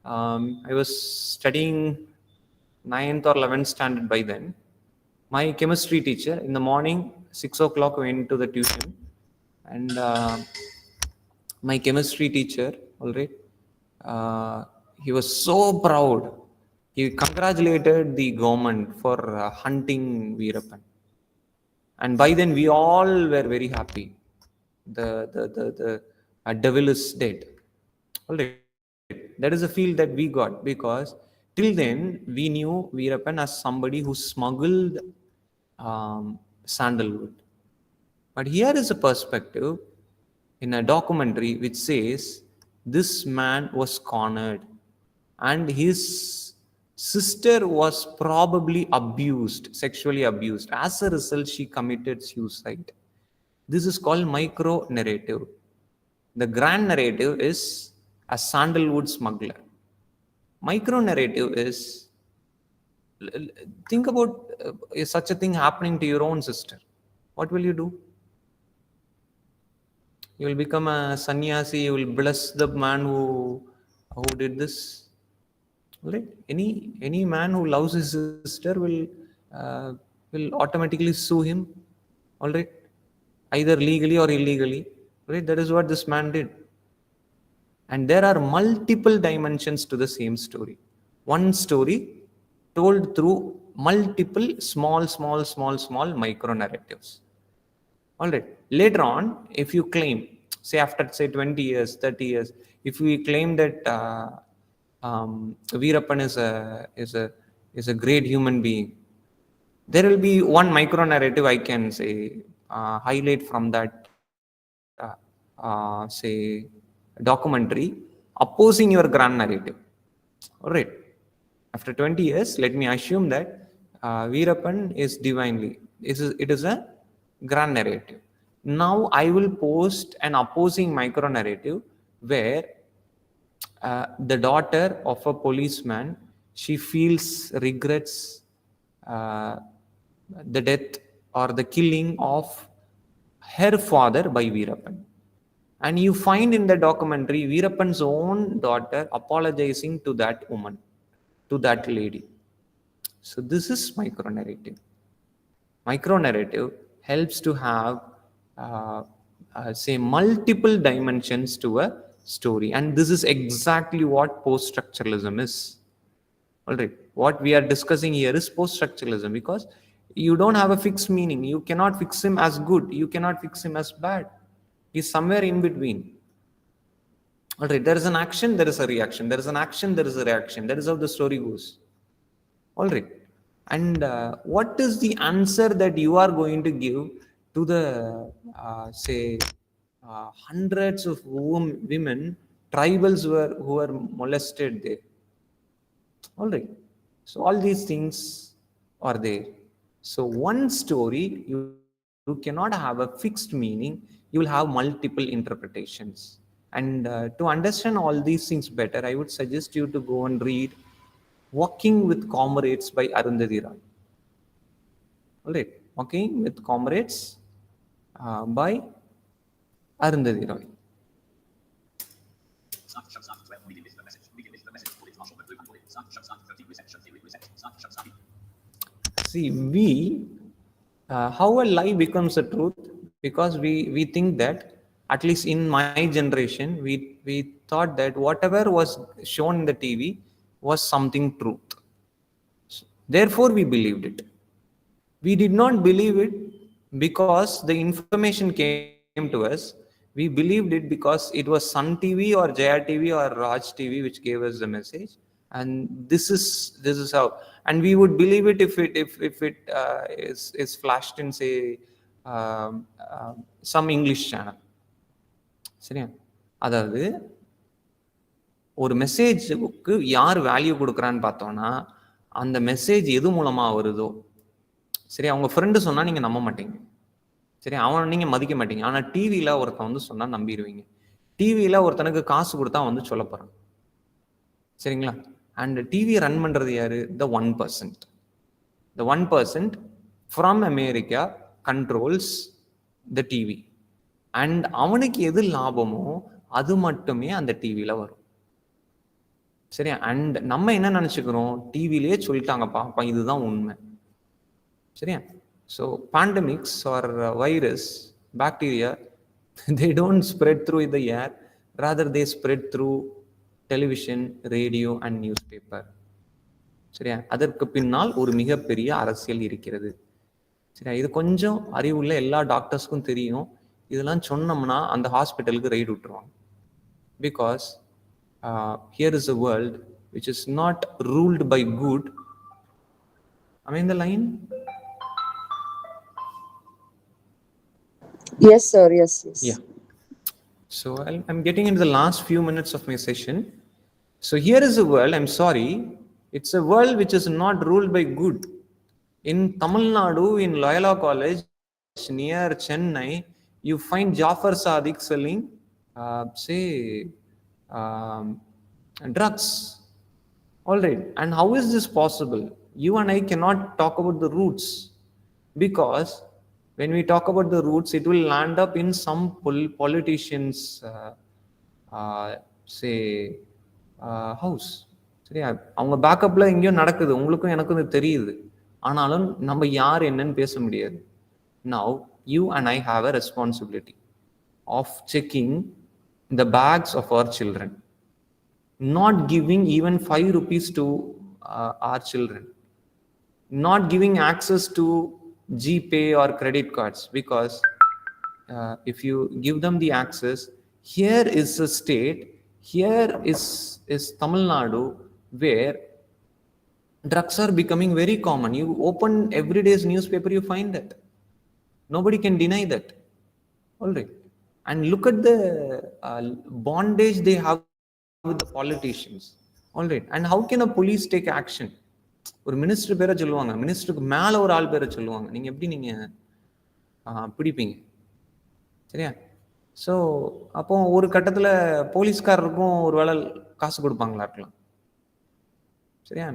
I was studying 9th or 11th standard by then. My chemistry teacher in the morning, 6 o'clock, went to the tuition, and my chemistry teacher, all right, he was so proud. He congratulated the government for hunting Veerappan, and by then we all were very happy. The devil is dead. All right, that is a feel that we got, because till then we knew Veerappan as somebody who smuggled sandalwood. But here is a perspective in a documentary which says this man was cornered and his sister was probably sexually abused. As a result, she committed suicide. This is called micro narrative. The grand narrative is a sandalwood smuggler. Micro narrative is, think about such a thing happening to your own sister. What will you do? You will become a sannyasi, you will bless the man who did this. Right? Any man who loves his sister will automatically sue him. All right, either legally or illegally. Right? That is what this man did. And there are multiple dimensions to the same story. One story told through multiple small micro narratives. All right. Later on, if you claim, say after say 20 years, 30 years, if we claim that Veerappan is a great human being, there will be one micro narrative I can say highlight from that say documentary opposing your grand narrative. All right. After 20 years, let me assume that Veerappan is divinely. It is a grand narrative. Now I will post an opposing micro narrative where the daughter of a policeman, she feels regrets the death or the killing of her father by Veerappan. And you find in the documentary Veerappan's own daughter apologizing to that woman, to that lady. So this is micro narrative. Micro narrative helps to have say multiple dimensions to a story, and this is exactly what post-structuralism is. All right, what we are discussing here is post-structuralism, because you don't have a fixed meaning. You cannot fix him as good, you cannot fix him as bad. He's somewhere in between. All right, there is an action, there is a reaction, there is an action, there is a reaction. That is how the story goes. All right. And what is the answer that you are going to give to the say hundreds of women, tribals who were molested there? All right. So all these things are there. So one story, you cannot have a fixed meaning. You will have multiple interpretations. And to understand all these things better, I would suggest you to go and read Walking with Comrades by Arundhati Roy. All right, Walking with Comrades by Arundhati Roy. See, how a lie becomes a truth, because we think that, at least in my generation, we thought that whatever was shown in the TV was something truth. Therefore, we believed it. We did not believe it because the information came to us. We believed it because it was Sun TV or Jaya TV or Raj TV which gave us the message. And this is how. And we would believe it if it is flashed in say some English channel. சரியா? அதாவது ஒரு மெசேஜுக்கு யார் value கொடுக்குறான்னு பார்த்தோம்னா, அந்த message எது மூலமா வருதோ, சரி, அவங்க ஃப்ரெண்டு சொன்னா நீங்க நம்ப மாட்டீங்க, சரி, அவனை நீங்க மதிக்க மாட்டீங்க. ஆனா டிவியில ஒருத்தன் வந்து சொன்னா நம்பிடுவீங்க. டிவியில ஒருத்தனுக்கு காசு கொடுத்தா வந்து சொல்ல போறான், சரிங்களா? அண்ட் டிவி ரன் பண்றது யாரு? the 1%. The 1% from America controls the TV. And அவனுக்கு எது லாபமோ அது மட்டுமே அந்த டிவியில வரும், சரியா? அண்ட் நம்ம என்ன நினைச்சுக்கிறோம், டிவிலேயே சொல்லிட்டாங்கப்பா, இதுதான் உண்மை, சரியா? So pandemics are virus, bacteria, they don't spread through the air, rather they spread through television, radio and newspaper. சரியா? அதற்கு பின்னால் ஒரு மிகப்பெரிய அரசியல் இருக்கிறது, சரியா? இது கொஞ்சம் அறிவுள்ள எல்லா டாக்டர்ஸ்க்கும் தெரியும். இதெல்லாம் சொன்னோம்னா அந்த ஹாஸ்பிட்டலுக்கு ரைடு விட்டுருவாங்க. Because here is a world which is not ruled by good. Am I in the line? Yes, sir. Yes. Yeah. So I'm getting into the last few minutes of my session. So here is a world, I'm sorry, it's a world which is not ruled by good. In Tamil Nadu, in Loyola College near Chennai, you find Jafar Sadiq selling say drugs. All right. And how is this possible? You and I cannot talk about the roots, because when we talk about the roots, it will land up in some politicians, say, house. சரியா? அவங்க பேக்கப்ல எங்கேயோ நடக்குது, உங்களுக்கும் எனக்கும் இது தெரியுது. ஆனாலும் நம்ம யார் என்னன்னு பேச முடியாது. Now you and I have a responsibility of checking the bags of our children, not giving even 5 rupees to our children, not giving access to GPay or credit cards, because if you give them the access, here is a state, here is Tamil Nadu, where drugs are becoming very common. You open everyday's newspaper, you find that. Nobody can deny that. All right. And look at the bondage they have with the politicians. All right. And how can a police take action? ஒரு minister பேரை சொல்லுவாங்க, மினிஸ்டருக்கு மேல ஒரு ஆள் பேரை சொல்லுவாங்க. நீங்க எப்படி நீங்க பிடிப்பீங்க? சரியா? ஸோ அப்போ ஒரு கட்டத்துல போலீஸ்காரருக்கும் ஒரு வேளை காசு கொடுப்பாங்களா இருக்கலாம். சரியா?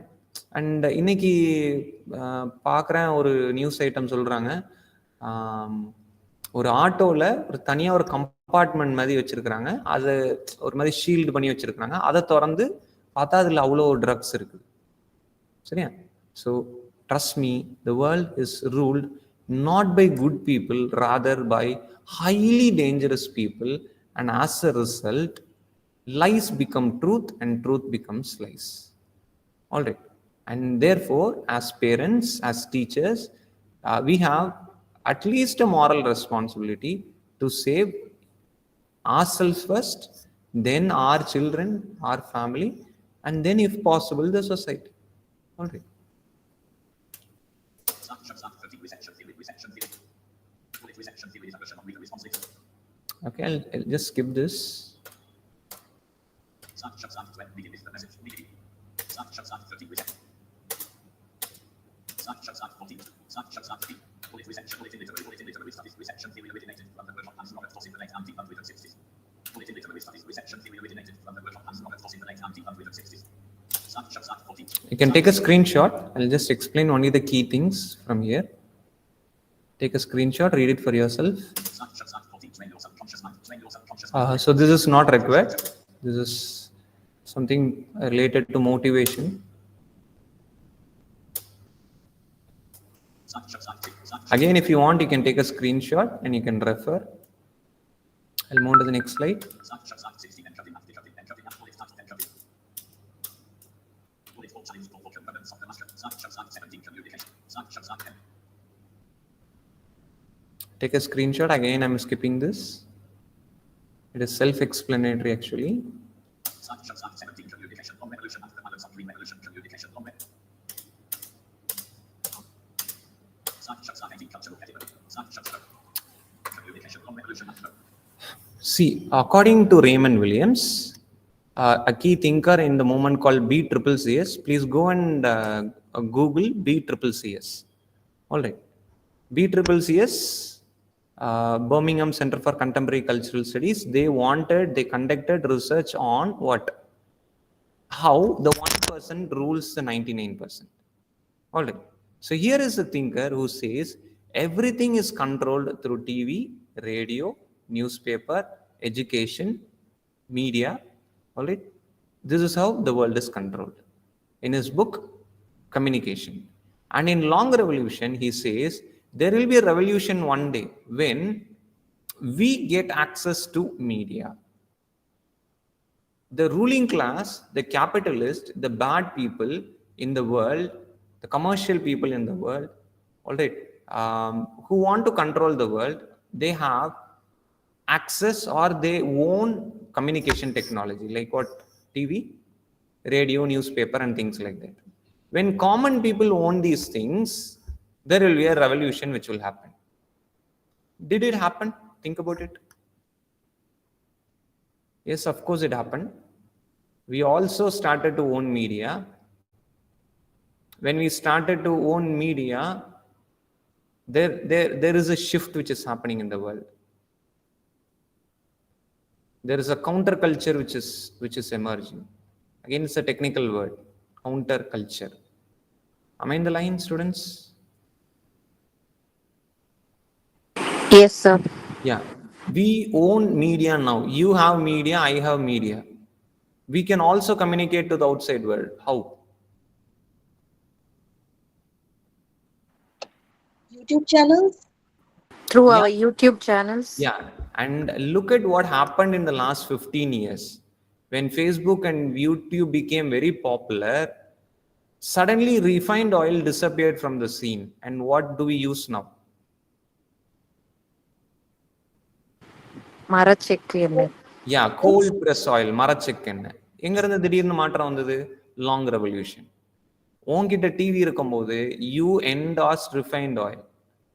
அண்ட் இன்னைக்கு பார்க்குறேன் ஒரு நியூஸ் ஐட்டம் சொல்றாங்க, ஒரு ஆட்டோவில் ஒரு தனியாக ஒரு கம்பார்ட்மெண்ட் மாதிரி வச்சிருக்கிறாங்க, அது ஒரு மாதிரி ஷீல்டு பண்ணி வச்சிருக்கிறாங்க. அதை திறந்து பார்த்தா அதில் அவ்வளோ ட்ரக்ஸ் இருக்குது. சரியா? So trust me, the world is ruled not by good people, rather by highly dangerous people, and as a result, lies become truth and truth becomes lies. All right. And therefore, as parents, as teachers, we have at least a moral responsibility to save ourselves first, then our children, our family, and then if possible the society. All right. Okay, I'll just skip this. You can take a screenshot. I'll just explain only the key things from here. Take a screenshot, read it for yourself. So this is not required. This is something related to motivation. Again, if you want, you can take a screenshot and you can refer. I'll move to the next slide. Take a screenshot. Again, I'm skipping this. It is self-explanatory actually. See, according to Raymond Williams, a key thinker in the movement called BCCS, please go and Google BCCS. All right. BCCS, Birmingham Center for Contemporary Cultural Studies, they conducted research on what? How the 1% rules the 99%. All right. So here is a thinker who says everything is controlled through TV, radio, newspaper, education, media. All right. This is how the world is controlled. In his book, Communication. And in Long Revolution, he says there will be a revolution one day when we get access to media. The ruling class, the capitalist, the bad people in the world, the commercial people in the world, all right, who want to control the world, they have access or they own communication technology, like what? TV, radio, newspaper, and things like that. When common people own these things, there will be a revolution which will happen. Did it happen? Think about it. Yes, of course it happened. We also started to own media. When we started to own media, there is a shift which is happening in the world. there is a counterculture which is emerging. Again, it's a technical word, counterculture. Am I in the line, students? Yes, sir. Yeah, we own media now. You have media, I have media. We can also communicate to the outside world. How? YouTube channels. Through Yeah, our YouTube channels. yeah. And look at what happened in the last 15 years. When Facebook and YouTube became very popular, suddenly refined oil disappeared from the scene. And what do we use now? மரச்செக்கு எண்ணெய். Yeah, cold press oil, மரச்செக்கெண்ணெய். எங்க இருந்து திடீர்னு மாற்றம் வந்தது? Long revolution. உன்கிட்ட TV இருக்கும்போது you என்டாஸ் refined oil.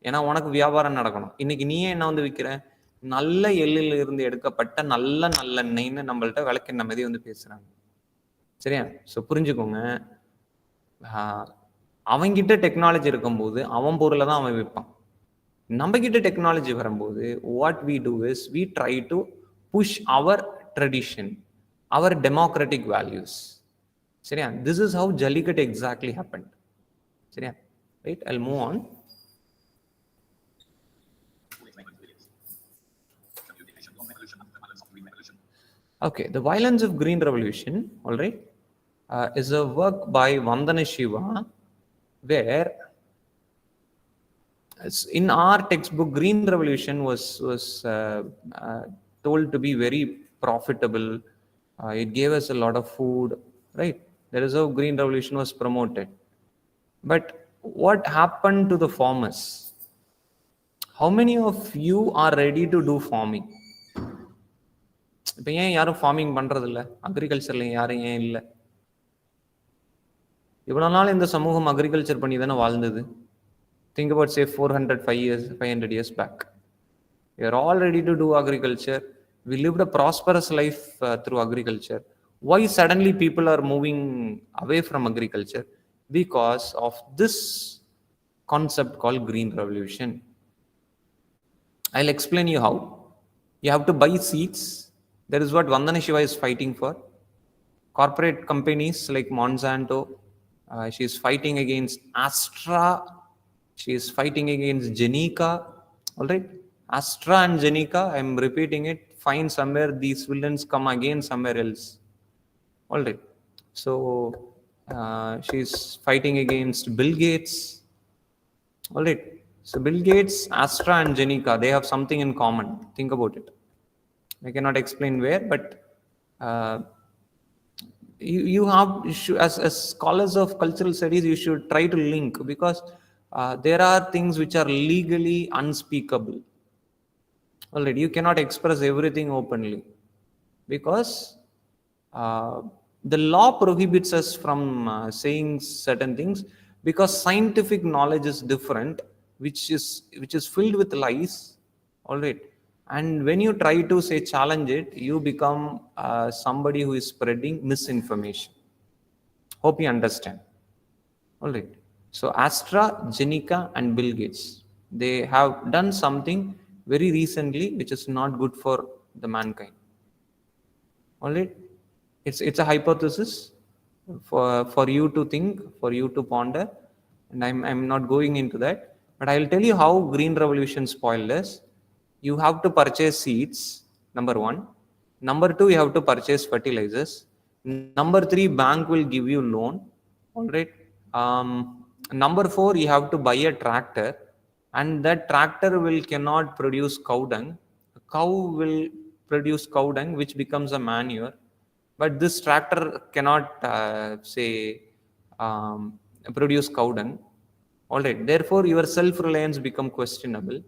ஏன்னா உனக்கு வியாபாரம் நடக்கணும். இன்னைக்கு நீயே என்ன வந்து விற்கிற? நல்ல எள்ளில் இருந்து எடுக்கப்பட்ட நல்ல நல்லெண்ணெய்ன்னு நம்மள்ட்ட விளக்கெண்ணெய் மாதிரி வந்து பேசுறாங்க. சரியா? ஸோ புரிஞ்சுக்கோங்க, அவங்கிட்ட டெக்னாலஜி இருக்கும்போது அவன் பொருளை தான் அவன் விற்பான். நம்ம கிட்ட டெக்னாலஜி வரும்போது what we do is we try to push our tradition, our democratic values. சரியா? This is how jallikattu exactly happened. சரியா? Right, I will move on. Okay, the violence of green revolution, all right, is a work by Vandana Shiva, where in our textbook green revolution was told to be very profitable. It gave us a lot of food, right? That is how green revolution was promoted. But what happened to the farmers? How many of you are ready to do farming? இப்போ ஏன் யாரும் farming பண்றது இல்லை? அக்ரிகல்ச்சர்ல யாரும் ஏன் இல்லை? இவ்வளவு நாள் இந்த சமூகம் அக்ரிகல்ச்சர் பண்ணி தானே வாழ்ந்தது. Think about, say, 500 years back. We are all ready to do agriculture. We lived a prosperous life through agriculture. Why suddenly people are moving away from agriculture? Because of this concept called green revolution. I'll explain you how. You have to buy seeds. That is what Vandana Shiva is fighting for. Corporate companies like Monsanto, she is fighting against Astra. She is fighting against Genica. All right, Astra and Genica, I'm repeating it, find somewhere these villains come again somewhere else. All right, so she's fighting against Bill Gates. All right, so Bill Gates, Astra and Genica, they have something in common. Think about it. I cannot explain where, but you have, as scholars of cultural studies, you should try to link, because there are things which are legally unspeakable. Already, you cannot express everything openly, because the law prohibits us from saying certain things, because scientific knowledge is different, which is filled with lies. All right, and when you try to say challenge it, you become somebody who is spreading misinformation. Hope you understand. All right. So Astra, Genica, and Bill Gates, they have done something very recently which is not good for the mankind. All right. It's a hypothesis for you to think, for you to ponder, and I'm not going into that. But I will tell you how green revolution spoiled us. You have to purchase seeds, number one. Number two, you have to purchase fertilizers. Number three, bank will give you loan. All right. Number four, you have to buy a tractor, and that tractor cannot produce cow dung. A cow will produce cow dung, which becomes a manure. But this tractor cannot produce cow dung. All right. Therefore, your self-reliance become questionable.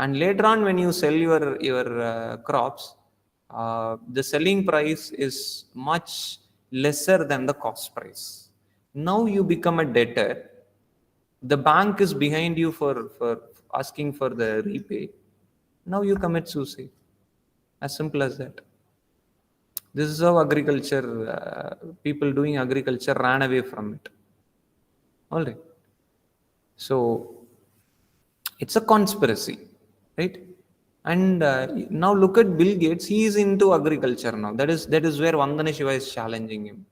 And later on, when you sell your crops, the selling price is much lesser than the cost price. Now you become a debtor. The bank is behind you for asking for the repay. Now you commit suicide. As simple as that. This is how agriculture, people doing agriculture ran away from it. All right. So it's a conspiracy, right? And now look at Bill Gates. He is into agriculture now. That is where Vandana Shiva is challenging him.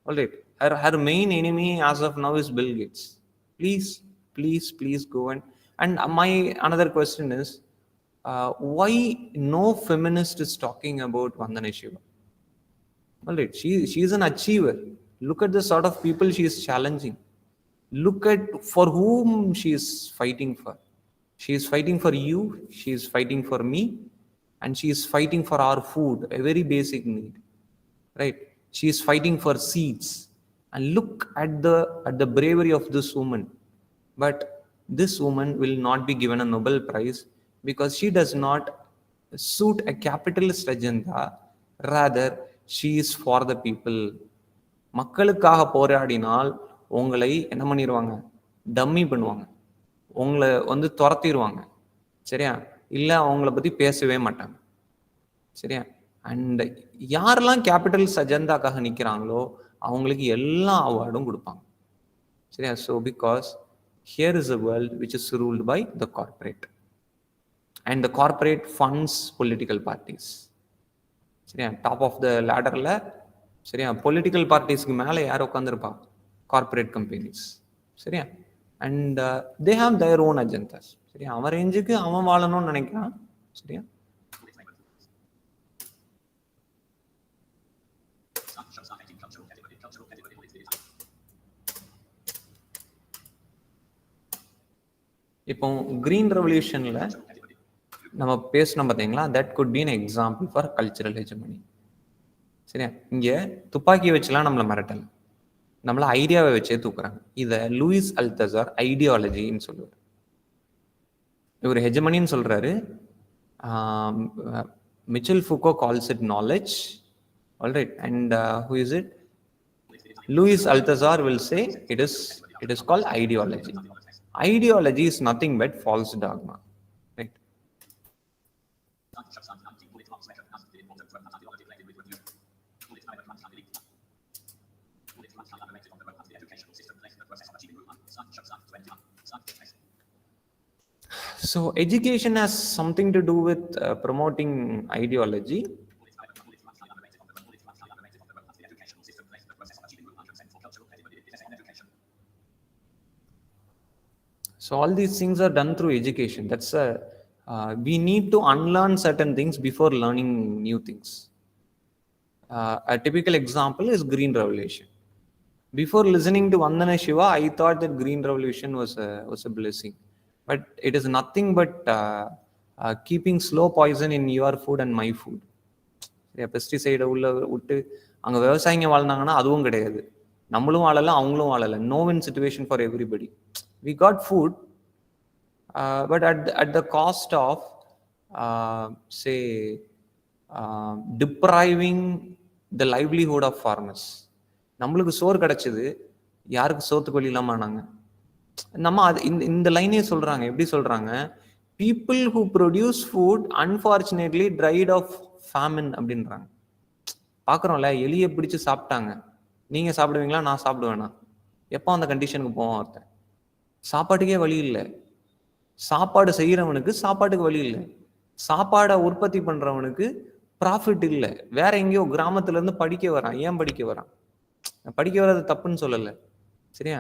All right. Her main enemy as of now is Bill Gates. Please go and my another question is, why no feminist is talking about Vandana Shiva? All right. She is an achiever. Look at the sort of people she is challenging. Look at for whom she is fighting for. She is fighting for you, she is fighting for me, and she is fighting for our food, a very basic need. Right? She is fighting for seeds. And look at the bravery of this woman. But this woman will not be given a Nobel Prize because she does not suit a capitalist agenda. Rather, she is for the people. மக்களுக்காக போராடினால் உங்களை என்ன பண்ணிடுவாங்க, dummy பண்ணுவாங்க, உங்களை வந்து துரத்திடுவாங்க. சரியா? இல்லை அவங்கள பற்றி பேசவே மாட்டாங்க. சரியா? அண்ட் யாரெல்லாம் கேபிட்டல்ஸ் அஜெண்டாக்காக நிற்கிறாங்களோ அவங்களுக்கு எல்லா அவார்டும் கொடுப்பாங்க. சரியா? So because here is a world which is ruled by the corporate, and the corporate funds political parties. சரியா? டாப் ஆஃப் த லேடர்ல சரியா பொலிட்டிக்கல் பார்ட்டிஸ்க்கு மேலே யார் உட்காந்துருப்பா? Corporate companies. சரியா? And they have their own agendas. சரியா? அவன் ரேஞ்சுக்கு அவன் வாழணும்னு நினைக்கிறான். சரியா? இப்போ கிரீன் ரெவல்யூஷன்ல நம்ம பேசணும் பார்த்தீங்களா, that could be an example for cultural hegemony. சரியா? இங்கே துப்பாக்கி வச்சுலாம் நம்மளை மிரட்டல, நம்மளை ஐடியாவை வச்சே தூக்குறாங்க. இதை லூயிஸ் அல்தசார் ஐடியாலஜின்னு சொல்லுவார். இவர் ஹெஜமனின்னு சொல்றாரு. Michel Foucault calls it knowledge. Alright. And who is it? Louis Althusser will say it is called ideology. Ideology is nothing but false dogma, right? So education has something to do with promoting ideology. So all these things are done through education. That's we need to unlearn certain things before learning new things. A typical example is Green Revolution. Before listening to Vandana Shiva, I thought that Green Revolution was a blessing, but it is nothing but keeping slow poison in your food and my food. பெஸ்டிசைடை உள்ள விட்டு அங்கே விவசாயிங்க வாழ்ந்தாங்கன்னா அதுவும் கிடையாது, நம்மளும் வாழலை அவங்களும் வாழலை. No win situation for everybody. We got food, but at the cost of say depriving the livelihood of farmers. நம்மளுக்கு சோறு கிடைச்சது, யாருக்கு சோத்துக்கு வழி இல்லாம ஆனாங்க. நம்ம அது இந்த லைனே சொல்றாங்க. எப்படி சொல்றாங்க? people who produce food unfortunately died of famine அப்படின்றாங்க. பார்க்குறோம்ல, எலியை பிடிச்சு சாப்பிட்டாங்க. நீங்க சாப்பிடுவீங்களா? நான் சாப்பிடுவேனா? எப்போ அந்த கண்டிஷனுக்கு போவோம்? ஒருத்தன் சாப்பாட்டுக்கே வழி இல்லை, சாப்பாடு செய்யறவனுக்கு சாப்பாட்டுக்கு வழி இல்லை, சாப்பாடை உற்பத்தி பண்றவனுக்கு ப்ராஃபிட் இல்லை. வேற எங்கேயோ கிராமத்துல இருந்து படிக்க வரான். ஏன் படிக்க வரான்? படிக்க வர்றது தப்புன்னு சொல்லலை. சரியா?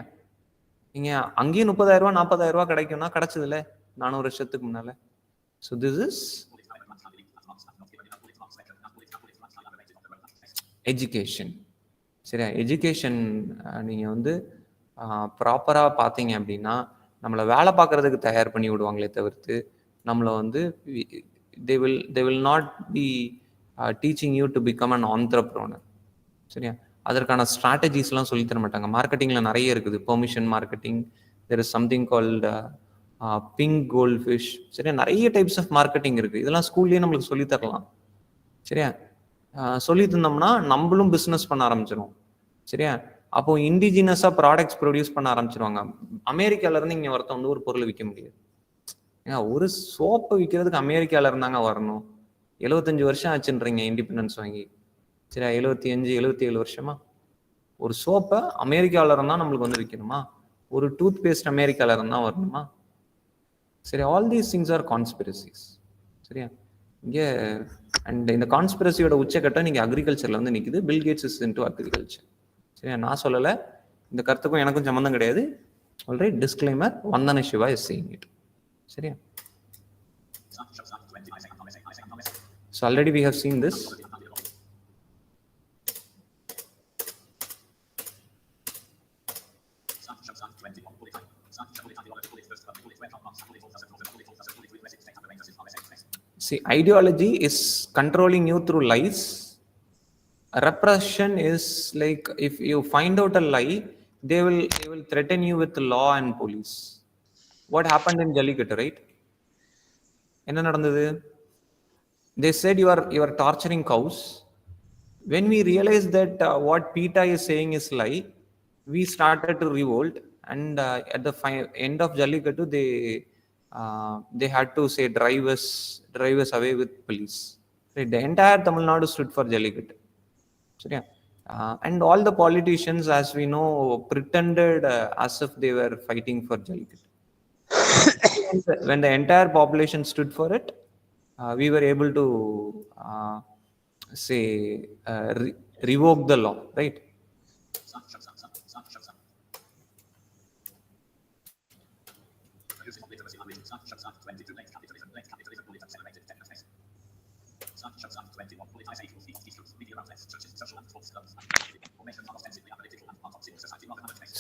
நீங்க அங்கேயும் 30,000 ரூபாய் 40,000 ரூபாய் கிடைக்கும்னா கிடைச்சதுல 400 வருஷத்துக்கு முன்னால. So this is education. சரியா? எஜுகேஷன் நீங்க வந்து ப்ராப்பராக பார்த்தீங்க அப்படின்னா நம்மளை வேலை பார்க்கறதுக்கு தயார் பண்ணி விடுவாங்களே தவிர்த்து நம்மளை வந்து they will not be teaching you to become an entrepreneur. சரியா? அதற்கான ஸ்ட்ராட்டஜிஸ்லாம் சொல்லி தர மாட்டாங்க. மார்க்கெட்டிங்கில் நிறைய இருக்குது. Permission marketing, there is something called pink goldfish. சரியா? நிறைய டைப்ஸ் ஆஃப் மார்க்கெட்டிங் இருக்குது. இதெல்லாம் ஸ்கூல்லேயே நம்மளுக்கு சொல்லி தரலாம். சரியா? சொல்லி தந்தோம்னா நம்மளும் பிஸ்னஸ் பண்ண ஆரம்பிச்சிடும். சரியா? அப்போ இண்டிஜினஸா ப்ராடக்ட்ஸ் ப்ரொடியூஸ் பண்ண ஆரம்பிச்சிருவாங்க. அமெரிக்கால இருந்து இங்க ஒருத்தன் வந்து ஒரு பொருள் விற்க முடியாது. ஏன்னா ஒரு சோப்பை விற்கிறதுக்கு அமெரிக்கால இருந்தாங்க வரணும். 75 வருஷம் ஆச்சுன்றீங்க இண்டிபெண்டன்ஸ் வாங்கி. சரியா? 75 77 வருஷமா ஒரு சோப்பை அமெரிக்கால இருந்தா நம்மளுக்கு வந்து விற்கணுமா? ஒரு டூத் பேஸ்ட் அமெரிக்கால இருந்தா வரணுமா? சரி, all these things are conspiracies. சரியா? இங்கே அண்ட் இந்த கான்ஸ்பிரசியோட உச்சக்கட்டம் நீங்கள் அக்ரிகல்ச்சரில் வந்து நிற்குது. Bill Gates is into agriculture. சரியா? நான் சொல்லலை, இந்த கருத்துக்கும் எனக்கும் சம்மந்தம் கிடையாது. ஆல்ரைட், டிஸ்க்ளைமர், வந்தன சிவா இஸ் சேயிங் இட். சரியா? So already we have seen this. See, ideology is controlling you through lies. Repression is like if you find out a lie, they will threaten you with law and police. What happened in Jallikattu, right? என்ன நடந்தது? They said you are torturing cows. When we realized that what PETA is saying is lie, we started to revolt, and at the end of Jallikattu, they had to say drive us away with police. Right? The entire Tamil Nadu stood for Jallikattu. சரியா? And all the politicians, as we know, pretended as if they were fighting for Jallikattu. When the entire population stood for it, we were able to say revoke the law, right?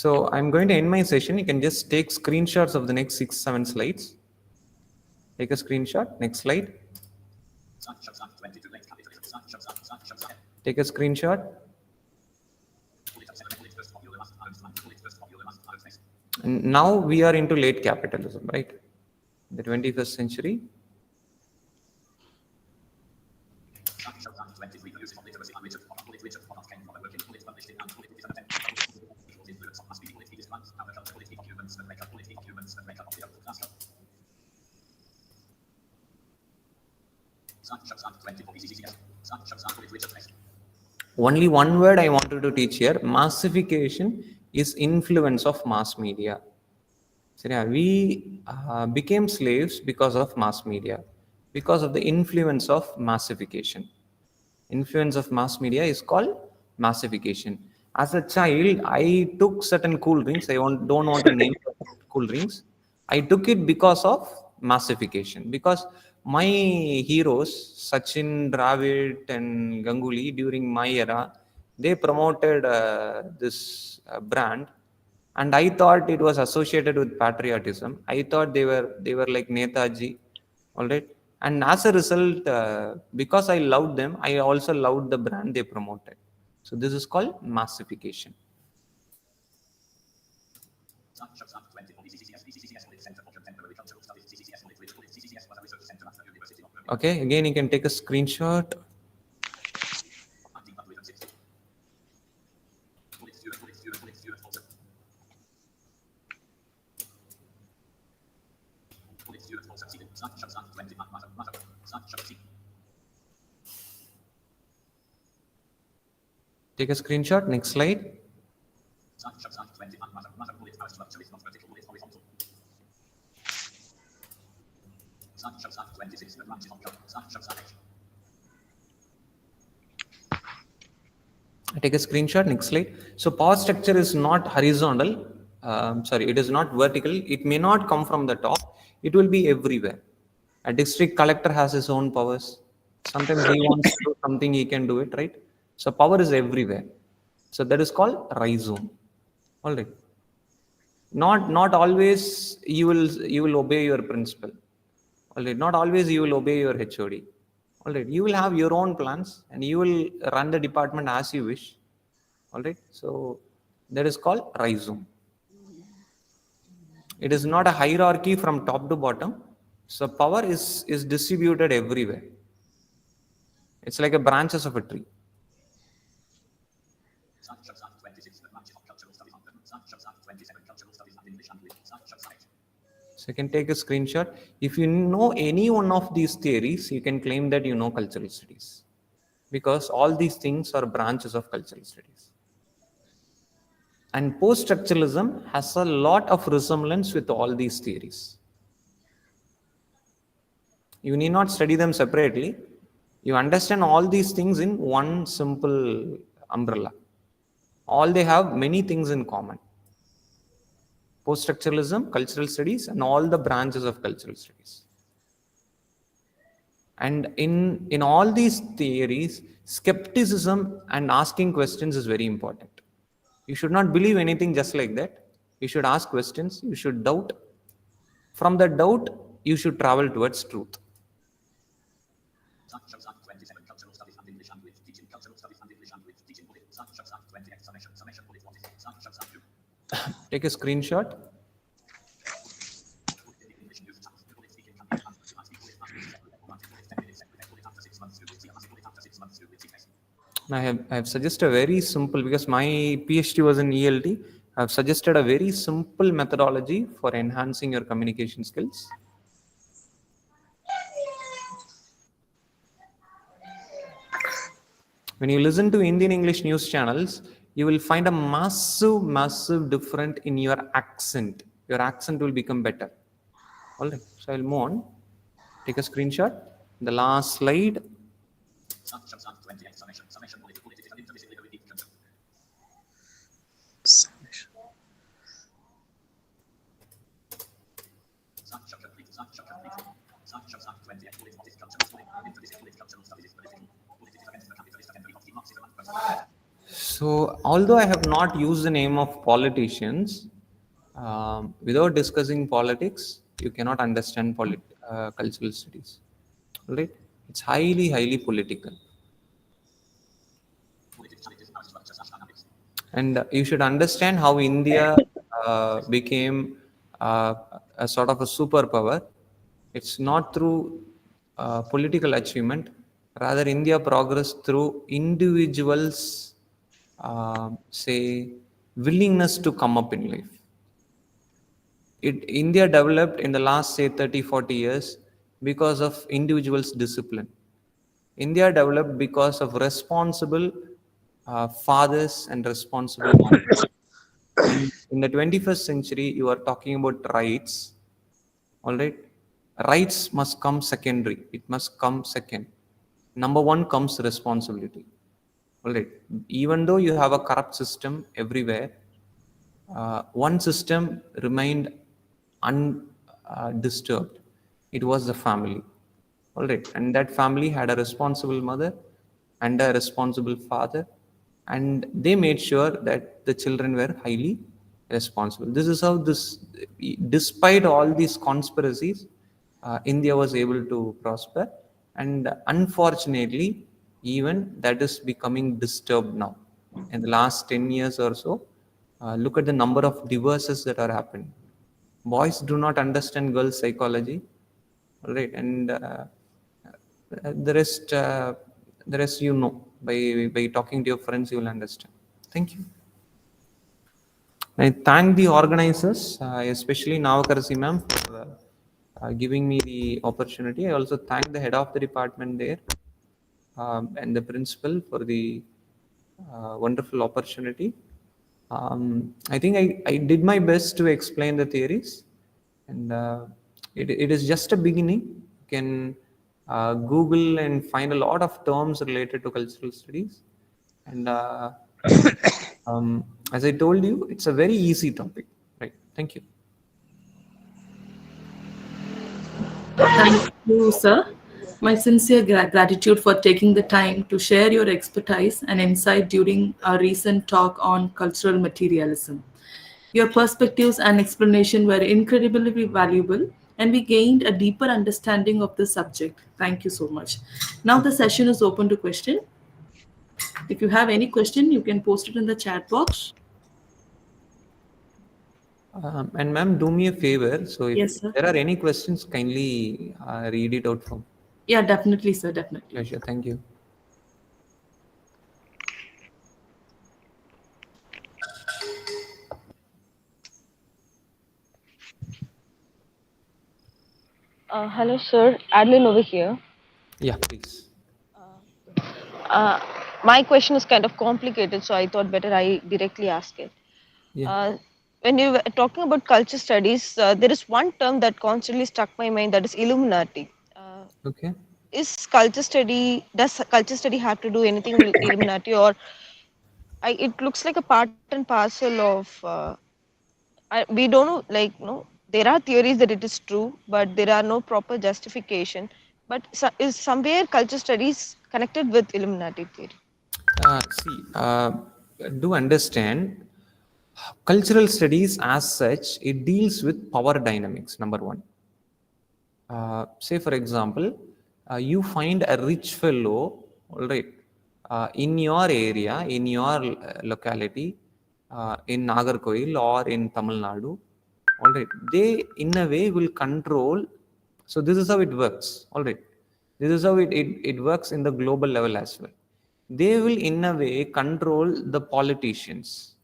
So I'm going to end my session. You can just take screenshots of the next 6-7 slides. Take a screenshot. Next slide. Take a screenshot. And now we are into late capitalism, right? The 21st century. Only one word I wanted to teach here. Massification is influence of mass media. We became slaves because of mass media, because of the influence of massification. Influence of mass media is called massification. As a child, I took certain cool drinks. I don't want to name cool drinks. I took it because of massification. Because my heroes, Sachin, Dravid, and Ganguly, during my era, they promoted this brand, and I thought it was associated with patriotism. I thought they were like Netaji, all right. And as a result, because I loved them, I also loved the brand they promoted. So this is called massification. Okay, again you can take a screenshot. Take a screenshot. Next slide. Take a screenshot. Next slide. So power structure is not horizontal. It is not vertical. It may not come from the top. It will be everywhere. A district collector has his own powers. Sometimes he wants to do something, he can do it, right? So power is everywhere. So that is called rhizome. All right. Not always you will obey your principal. All right. Not always you will obey your HOD. All right. You will have your own plans and you will run the department as you wish. All right. So that is called rhizome. It is not a hierarchy from top to bottom. So power is distributed everywhere. It's like a branches of a tree. So you can take a screenshot. If you know any one of these theories, you can claim that you know cultural studies, because all these things are branches of cultural studies. And post-structuralism has a lot of resemblance with all these theories. You need not study them separately. You understand all these things in one simple umbrella. All they have many things in common. Post-structuralism, cultural studies, and all the branches of cultural studies. And in all these theories, skepticism and asking questions is very important. You should not believe anything just like that. You should ask questions. You should doubt. From the doubt, you should travel towards truth. Take a screenshot. I have suggested a very simple, because my PhD was in ELT. I have suggested a very simple methodology for enhancing your communication skills. When you listen to Indian English news channels, you will find a massive difference in your accent. Your accent will become better. All right, so I'll move on. Take a screenshot. The last slide. So, although I have not used the name of politicians, without discussing politics, you cannot understand cultural studies. Right? It's highly political. And you should understand how India became a sort of a superpower. It's not through political achievement. Rather, India progressed through individuals' say willingness to come up in life. India developed in the last say 30-40 years because of individuals' discipline. India developed because of responsible fathers and responsible mothers. In the 21st century, you are talking about rights. All right, rights must come secondary. It must come second. Number one comes responsibility. All right, even though you have a corrupt system everywhere, one system remained undisturbed. It was the family. All right, and that family had a responsible mother and a responsible father, and they made sure that the children were highly responsible. This is how despite all these conspiracies, India was able to prosper, and unfortunately, even that is becoming disturbed now. In the last 10 years or so, look at the number of divorces that are happening. Boys do not understand girls' psychology, right? And the rest you know, by talking to your friends, you will understand. Thank you. I thank the organizers, especially Navakarasi ma'am, for giving me the opportunity. I also thank the head of the department there and the principal for the wonderful opportunity. I think I did my best to explain the theories, and it is just a beginning. You can Google and find a lot of terms related to cultural studies, and as I told you, it's a very easy topic, right? Thank you. Thank you, sir. My sincere gratitude for taking the time to share your expertise and insight during our recent talk on cultural materialism. Your perspectives and explanation were incredibly valuable, and we gained a deeper understanding of the subject. Thank you so much. Now the session is open to question. If you have any question, you can post it in the chat box. And ma'am, do me a favor. So if Yes, sir. there are any questions, kindly read it out from. Yeah, definitely, sir. Definitely. Sure. Thank you. Hello, sir. Adeline over here. Yeah, please. Uh, my question is kind of complicated, so I thought better I directly ask it. Yeah. When you were talking about culture studies, there is one term that constantly struck my mind, that is Illuminati. Okay. Does culture study have to do anything with Illuminati, or it looks like a part and parcel of we don't know, like, there are theories that it is true, but there are no proper justification. But is somewhere culture studies connected with Illuminati theory? See, do understand cultural studies as such, it deals with power dynamics, number one. Say, for example, you find a rich fellow, all right, in your area, in your locality, in Nagarkoil or in Tamil Nadu, all right, they in a way will control. So, this is how it works, all right. This is how it works in the global level as well. They will, in a way, control the politicians.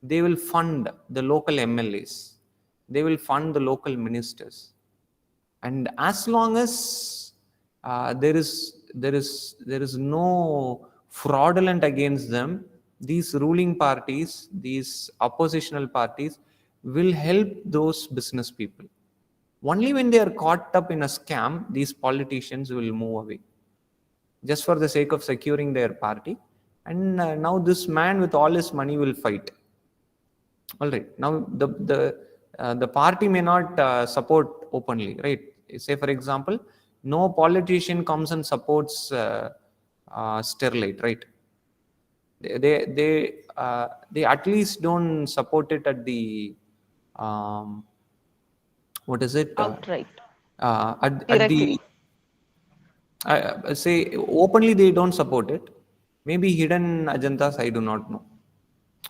They will fund the local MLAs. They will fund the local ministers. And as long as there is no fraudulent against them, these ruling parties, these oppositional parties, will help those business people. Only when they are caught up in a scam, these politicians will move away, just for the sake of securing their party. And now this man with all his money will fight. All right. Now the party may not support openly, right? Say, for example, no politician comes and supports Sterlite, right? They at least don't support it at the um, what is it? Outright, At directly. the say openly they don't support it. Maybe hidden agendas, I do not know.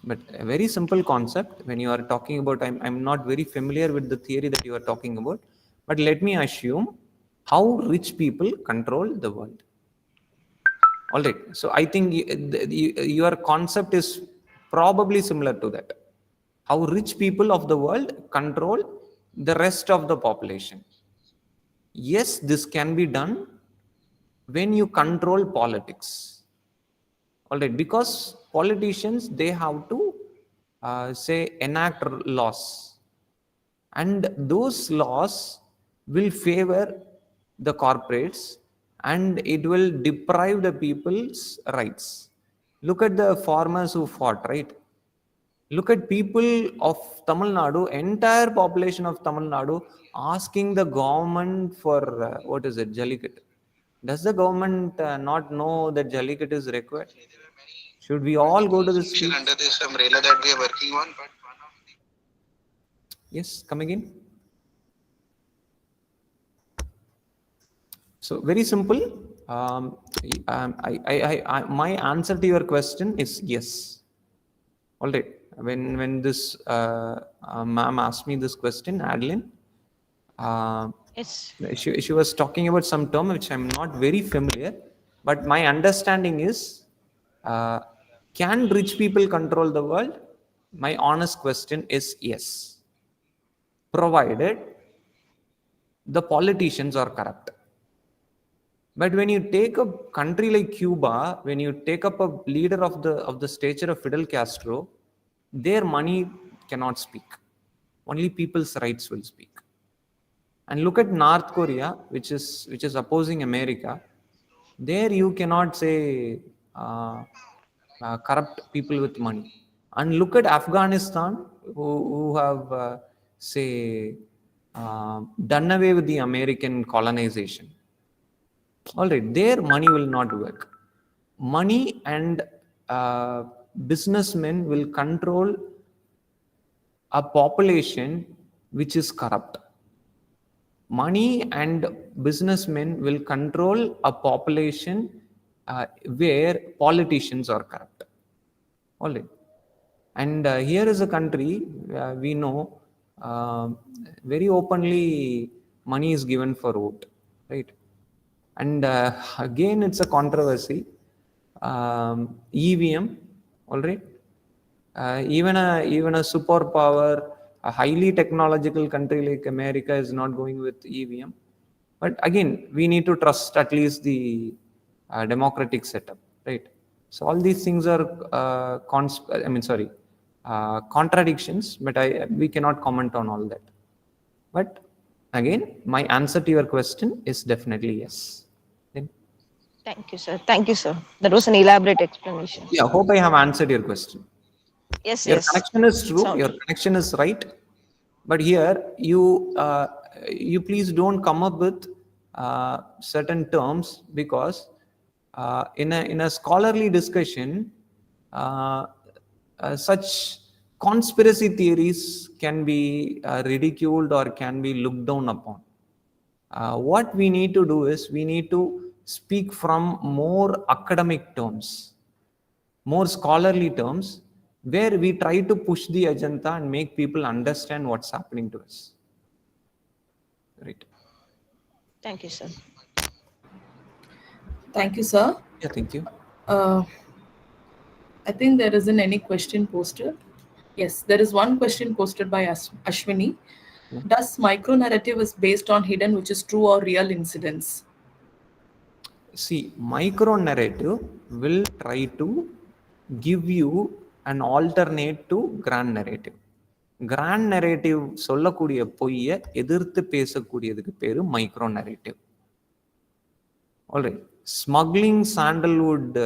But a very simple concept when you are talking about, I'm not very familiar with the theory that you are talking about, but let me assume how rich people control the world. All right. So I think your concept is probably similar to that. How rich people of the world control the rest of the population. Yes, this can be done when you control politics. All right, because politicians, they have to say enact laws, and those laws will favor the corporates, and it will deprive the people's rights. Look at the farmers who fought, right? Look at people of Tamil Nadu, entire population of Tamil Nadu, asking the government for what is it, Jallikat. Does the government not know that Jallikat is required? Should we all go to the streets? Under this umbrella that we are working on, but yes, come again. So very simple. My answer to your question is yes. All right. When this ma'am asked me this question, Adeline, Yes. she was talking about some term which I'm not very familiar, but my understanding is, can rich people control the world? My honest question is yes, provided the politicians are corrupt. But when you take a country like Cuba, when you take up a leader of the stature of Fidel Castro, their money cannot speak. Only people's rights will speak. And look at North Korea, which is opposing America. There you cannot say corrupt people with money. And look at Afghanistan, who have say done away with the American colonization. All right, their money will not work. Money and businessmen will control a population which is corrupt. Money and businessmen will control a population where politicians are corrupt. All right. And here is a country we know very openly money is given for vote, right? And again, it's a controversy. EVM, all right. Even a superpower, a highly technological country like America is not going with EVM. But again, we need to trust at least the democratic setup, right? So all these things are contradictions, but we cannot comment on all that. But Again, my answer to your question is definitely yes. Then, Thank you, sir. Thank you, sir. That was an elaborate explanation. yeah, hope I have answered your question. Yes, Your yes. connection is true, Sound your good. connection is right, but here you please don't come up with certain terms, because in a scholarly discussion, such conspiracy theories can be ridiculed or can be looked down upon. What we need to do is we need to speak from more academic terms, more scholarly terms, where we try to push the agenda and make people understand what's happening to us. Right. Thank you, sir. Thank you, sir. Yeah, thank you. I think there isn't any question posted. Yes, there is one question posted by Ashwini. Yeah. Does micro-narrative is based on hidden, which is true or real incidents? See, micro narrative will try to give you an alternate to grand narrative. Grand narrative சொல்லக்கூடிய பொய்யை எதிர்த்து பேசக்கூடியதுக்கு பேரு micro narrative. Alright. Smuggling sandalwood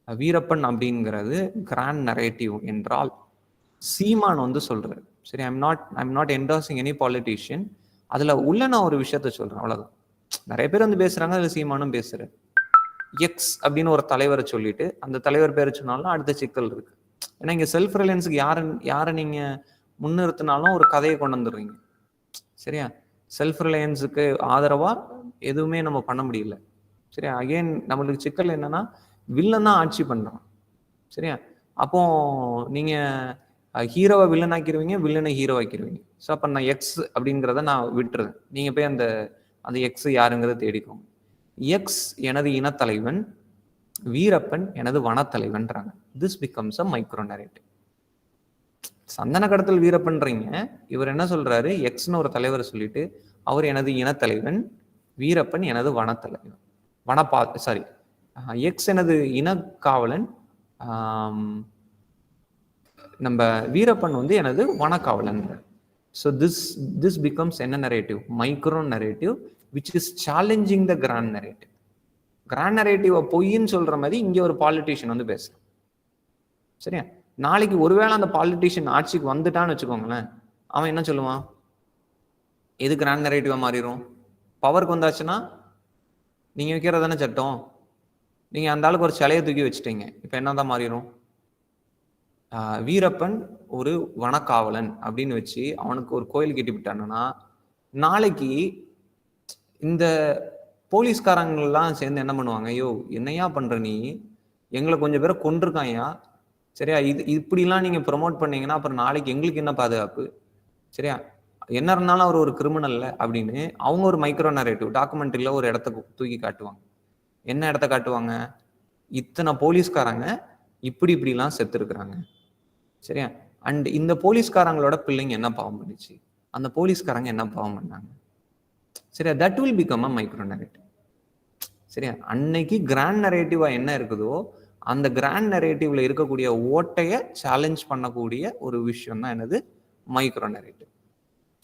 Veerappan அப்படிங்கிறது grand narrative என்றால், சீமான் வந்து சொல்றாரு, சரி, I'm not endorsing any politician, அதுல உள்ள நான் ஒரு விஷயத்த சொல்றேன், அவ்வளவுதான். நிறைய பேர் வந்து பேசுறாங்க, அதுல சீமானும் பேசுறேன். எக்ஸ் அப்படின்னு ஒரு தலைவரை சொல்லிட்டு அந்த தலைவர் பேரை சொன்னாலும் அடுத்த சிக்கல் இருக்கு. ஏன்னா இங்க செல்ஃப் ரிலையன்ஸுக்கு யாரை நீங்க முன்னிறுத்தினாலும் ஒரு கதையை கொண்டு வந்துடுறீங்க. சரியா? செல்ஃப் ரிலையன்ஸுக்கு ஆதரவா எதுவுமே நம்ம பண்ண முடியல. சரியா? அகைன் நம்மளுக்கு சிக்கல் என்னன்னா, வில்லன் தான் ஆட்சி பண்றான். சரியா? அப்போ நீங்க ஹீரோவை வில்லன் ஆக்கிடுவீங்க, வில்லனை ஹீரோ ஆக்கிடுவீங்க. ஸோ அப்போ நான் எக்ஸ் அப்படிங்கிறத நான் விட்டுறேன். நீங்க போய் அந்த எக்ஸ் யாருங்கிறத தேடிக்கோங்க. எக்ஸ் எனது இனத்தலைவன், வீரப்பன் எனது வனத்தலைவன்றாங்க. This becomes a micro narrative. சந்தன கடத்தல் வீரப்பன்றீங்க, இவர் என்ன சொல்றாரு, எக்ஸ்னு ஒரு தலைவரை சொல்லிட்டு அவர் எனது இனத்தலைவன், வீரப்பன் எனது வனத்தலைவன், எக்ஸ் எனது இனக்காவலன், நம்ம வீரப்பன் வந்து எனது வனக்காவலன். ஸோ திஸ் பிகம்ஸ் என்ன narrative? Micro narrative, which is challenging the grand narrative. Grand narrative பொய்ன்னு சொல்ற மாதிரி இங்க ஒரு பாலிட்டிஷியன் வந்து பேசுறான். சரியா? நாளைக்கு ஒருவேளை அந்த பாலிட்டிஷியன் ஆட்சிக்கு வந்துட்டான்னு வச்சுக்கோங்களேன், அவன் என்ன சொல்லுவான்? எது கிராண்ட் நரேட்டிவா மாறிடும்? பவருக்கு வந்தாச்சுன்னா நீங்க வைக்கிறதானே சட்டம். நீங்க அந்த ஆளுக்கு ஒரு சிலையை தூக்கி வச்சுட்டீங்க, இப்ப என்னதான் மாறிடும்? வீரப்பன் ஒரு வனக்காவலன் அப்படின்னு வச்சு அவனுக்கு ஒரு கோயில் கட்டி விட்டானுன்னா, நாளைக்கு இந்த போலீஸ்காரங்கள்லாம் சேர்ந்து என்ன பண்ணுவாங்க? ஐயோ என்னையா பண்ற நீ, எங்களை கொஞ்சம் பேரை கொண்டிருக்காயா, சரியா, இப்படிலாம் நீங்க ப்ரொமோட் பண்ணீங்கன்னா அப்புறம் நாளைக்கு எங்களுக்கு என்ன பாதுகாப்பு? சரியா? என்ன இருந்தாலும் அவர் ஒரு கிரிமினல்ல அப்படின்னு அவங்க ஒரு மைக்ரோ நரேட்டிவ் டாக்குமெண்ட்ரியில ஒரு இடத்த தூக்கி காட்டுவாங்க. என்ன இடத்த காட்டுவாங்க? இத்தனை போலீஸ்காரங்க இப்படிலாம் செத்து இருக்கிறாங்க. சரியா? அண்ட் இந்த போலீஸ்காரங்களோட பிள்ளைங்க என்ன பாவம் பண்ணிச்சு, அந்த போலீஸ்காரங்க என்ன பாவம் பண்ணாங்க. சரியா? That will become a micro narrative. சரியா? அன்னைக்கு கிராண்ட் நரேட்டிவா என்ன இருக்குதோ அந்த கிராண்ட் நரேட்டிவ்ல இருக்கக்கூடிய ஓட்டைய சேலஞ்ச் பண்ணக்கூடிய ஒரு விஷயம் தான் என்னது? Micro narrative.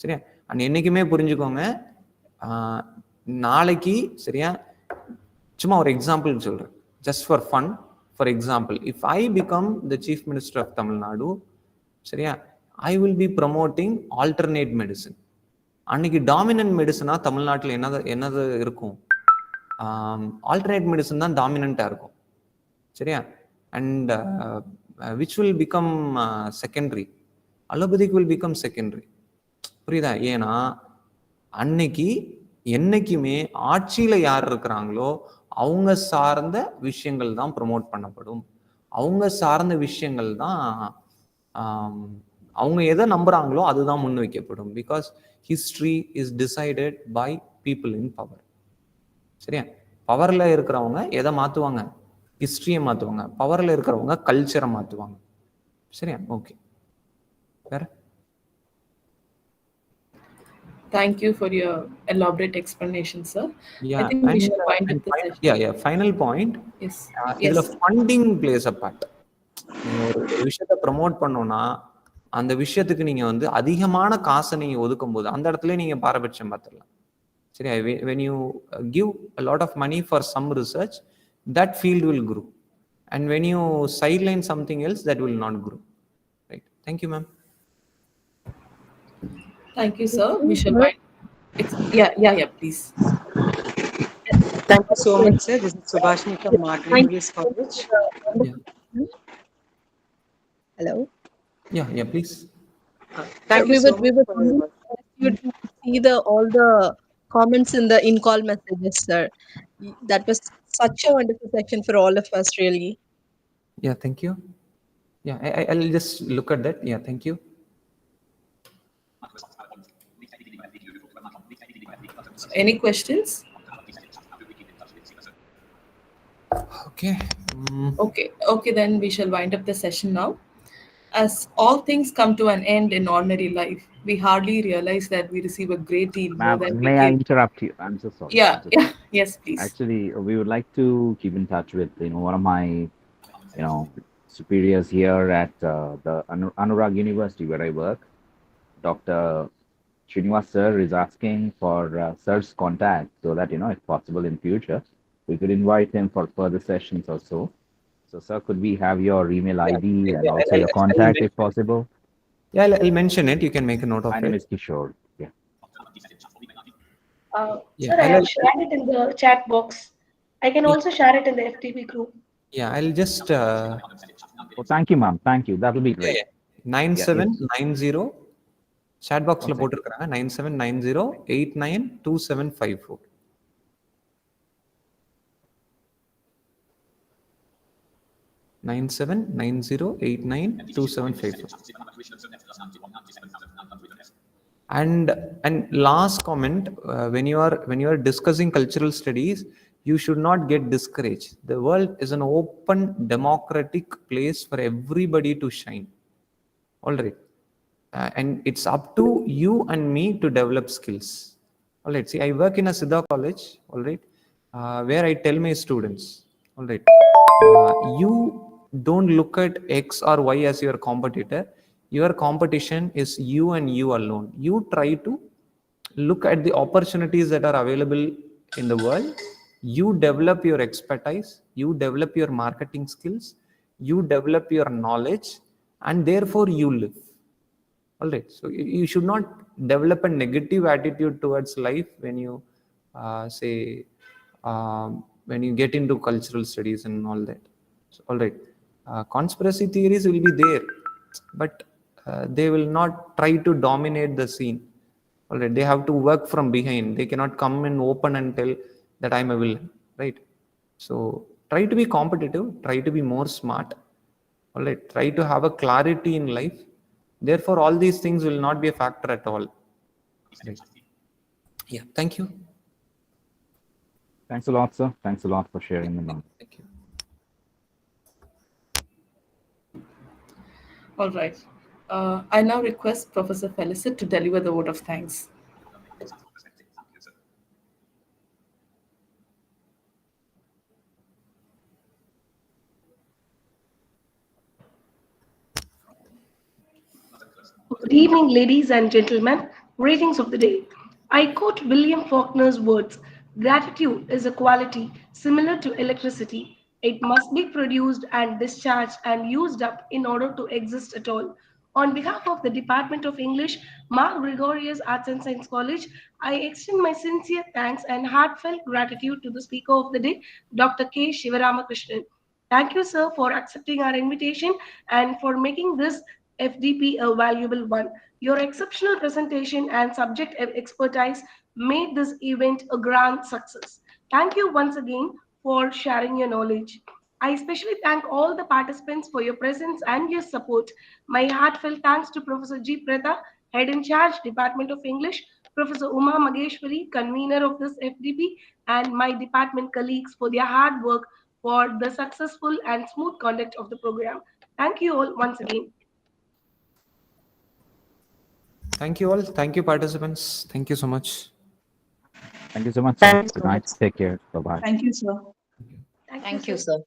சரியா? அண்ட் என்னைக்குமே புரிஞ்சுக்கோங்க, நாளைக்கு, சரியா, சும்மா ஒரு எக்ஸாம்பிள் சொல்றேன், just for fun. For example, if I become the chief minister of Tamil Nadu, சரியா, I will be promoting alternate medicine. அன்னைக்கு டாமினன்ட் மெடிசனா தமிழ்நாட்டில் என்னது இருக்கும்? ஆல்டர்னேட் மெடிசன் தான் டாமினண்டா இருக்கும். சரியா? And which will become secondary? Allopathic will become secondary. புரியுதா? ஏன்னா அன்னைக்கு என்னைக்குமே ஆட்சியில யார் இருக்கிறாங்களோ அவங்க சார்ந்த விஷயங்கள் தான் ப்ரொமோட் பண்ணப்படும். அவங்க சார்ந்த விஷயங்கள் தான், அவங்க எதை நம்புறாங்களோ அதுதான் முன்வைக்கப்படும். Because history is decided by people in power. சரியா? பவர்ல இருக்கிறவங்க எதை மாத்துவாங்க? ஹிஸ்டரியை மாத்துவாங்க. பவர்ல இருக்கிறவங்க கல்ச்சரை மாத்துவாங்க. சரியா? ஓகே, வேற? Thank you for your elaborate explanation, sir. Yeah, I think we should wind up the session. Yeah. Final point. Yes. இதுல ஃபண்டிங் பிளேஸ் அ பார்ட். நீங்க ஒரு விஷயத்தை ப்ரமோட் பண்ணோம்னா அந்த விஷயத்துக்கு நீங்க வந்து அதிகமான காசை நீங்க ஒதுக்கும் போது அந்த இடத்துல நீங்க பாரபட்சம் பார்த்துடலாம். சரி, when you give a lot of money for some research, that field will grow, and when you sideline something else, that will not grow. Right? Thank you, ma'am. Thank you, sir. We shall wind. Yeah, please. Thank you so much, sir. This is Subhashini from Margaret College. Yeah. Hello. Yeah, please. Thank you so much for You to see all the comments in the in-call messages, sir. That was such a wonderful section for all of us, really. Yeah, thank you. Yeah, I'll just look at that. Yeah, thank you. Any questions? Okay. Okay, then we shall wind up the session now. As all things come to an end in ordinary life, we hardly realize that we receive a great deal more Ma'am, than we may I give. interrupt you? I'm so sorry. Yeah, I'm so sorry. yes, please. Actually, we would like to keep in touch with one of my superiors here at the Anurag University where I work. Dr. Srinivas sir is asking for sir's contact so that if possible in future we could invite him for further sessions or so. So sir, could we have your email ID and also your contact if possible? Yeah, I'll mention it. You can make a note of My it. name is Kishore. Yeah. Sir, I have shared it in the chat box. I can also share it in the FDP group. Yeah, I'll just. Oh, thank you, ma'am. Thank you. That will be great. 9790 chat box la போட்டுருக்காங்க 9790892754. 9790892754. And last comment, when you are discussing cultural studies, you should not get discouraged. The world is an open, democratic place for everybody to shine. All right. And it's up to you and me to develop skills. All right. See, I work in a Siddha college, all right, where I tell my students, all right, you don't look at X or Y as your competitor. Your competition is you and you alone. You try to look at the opportunities that are available in the world. You develop your expertise, you develop your marketing skills, you develop your knowledge, and therefore you live. All right. So you should not develop a negative attitude towards life when you when you get into cultural studies and all that. So, all right. Conspiracy theories will be there, but they will not try to dominate the scene. All right. They have to work from behind. They cannot come and open and tell that I'm a villain. Right. So try to be competitive. Try to be more smart. All right. Try to have a clarity in life. Therefore, all these things will not be a factor at all. Right. Yeah. Thank you. Thanks a lot, sir. Thanks a lot for sharing the knowledge. Thank you. All right. I now request Professor Felicit to deliver the vote of thanks. Good evening, ladies and gentlemen. Greetings of the day. I quote William Faulkner's words: gratitude is a quality similar to electricity. It must be produced and discharged and used up in order to exist at all. On behalf of the Department of English, Mark Gregorius Arts and Science College, I extend my sincere thanks and heartfelt gratitude to the speaker of the day, Dr. K. Shivaramakrishnan. Thank you, sir, for accepting our invitation and for making this FDP a valuable one. Your exceptional presentation and subject expertise made this event a grand success. Thank you once again for sharing your knowledge. I especially thank all the participants for your presence and your support. My heartfelt thanks to Professor G. Pratha, Head in Charge, Department of English, Professor Uma Mageshwari, convener of this FDP, and my department colleagues for their hard work for the successful and smooth conduct of the program. Thank you all once again. Thank you all. Thank you, participants. Thank you so much. Thank you so much, sir. Good night. Take care. Bye-bye. Thank you, sir. Thank you, sir.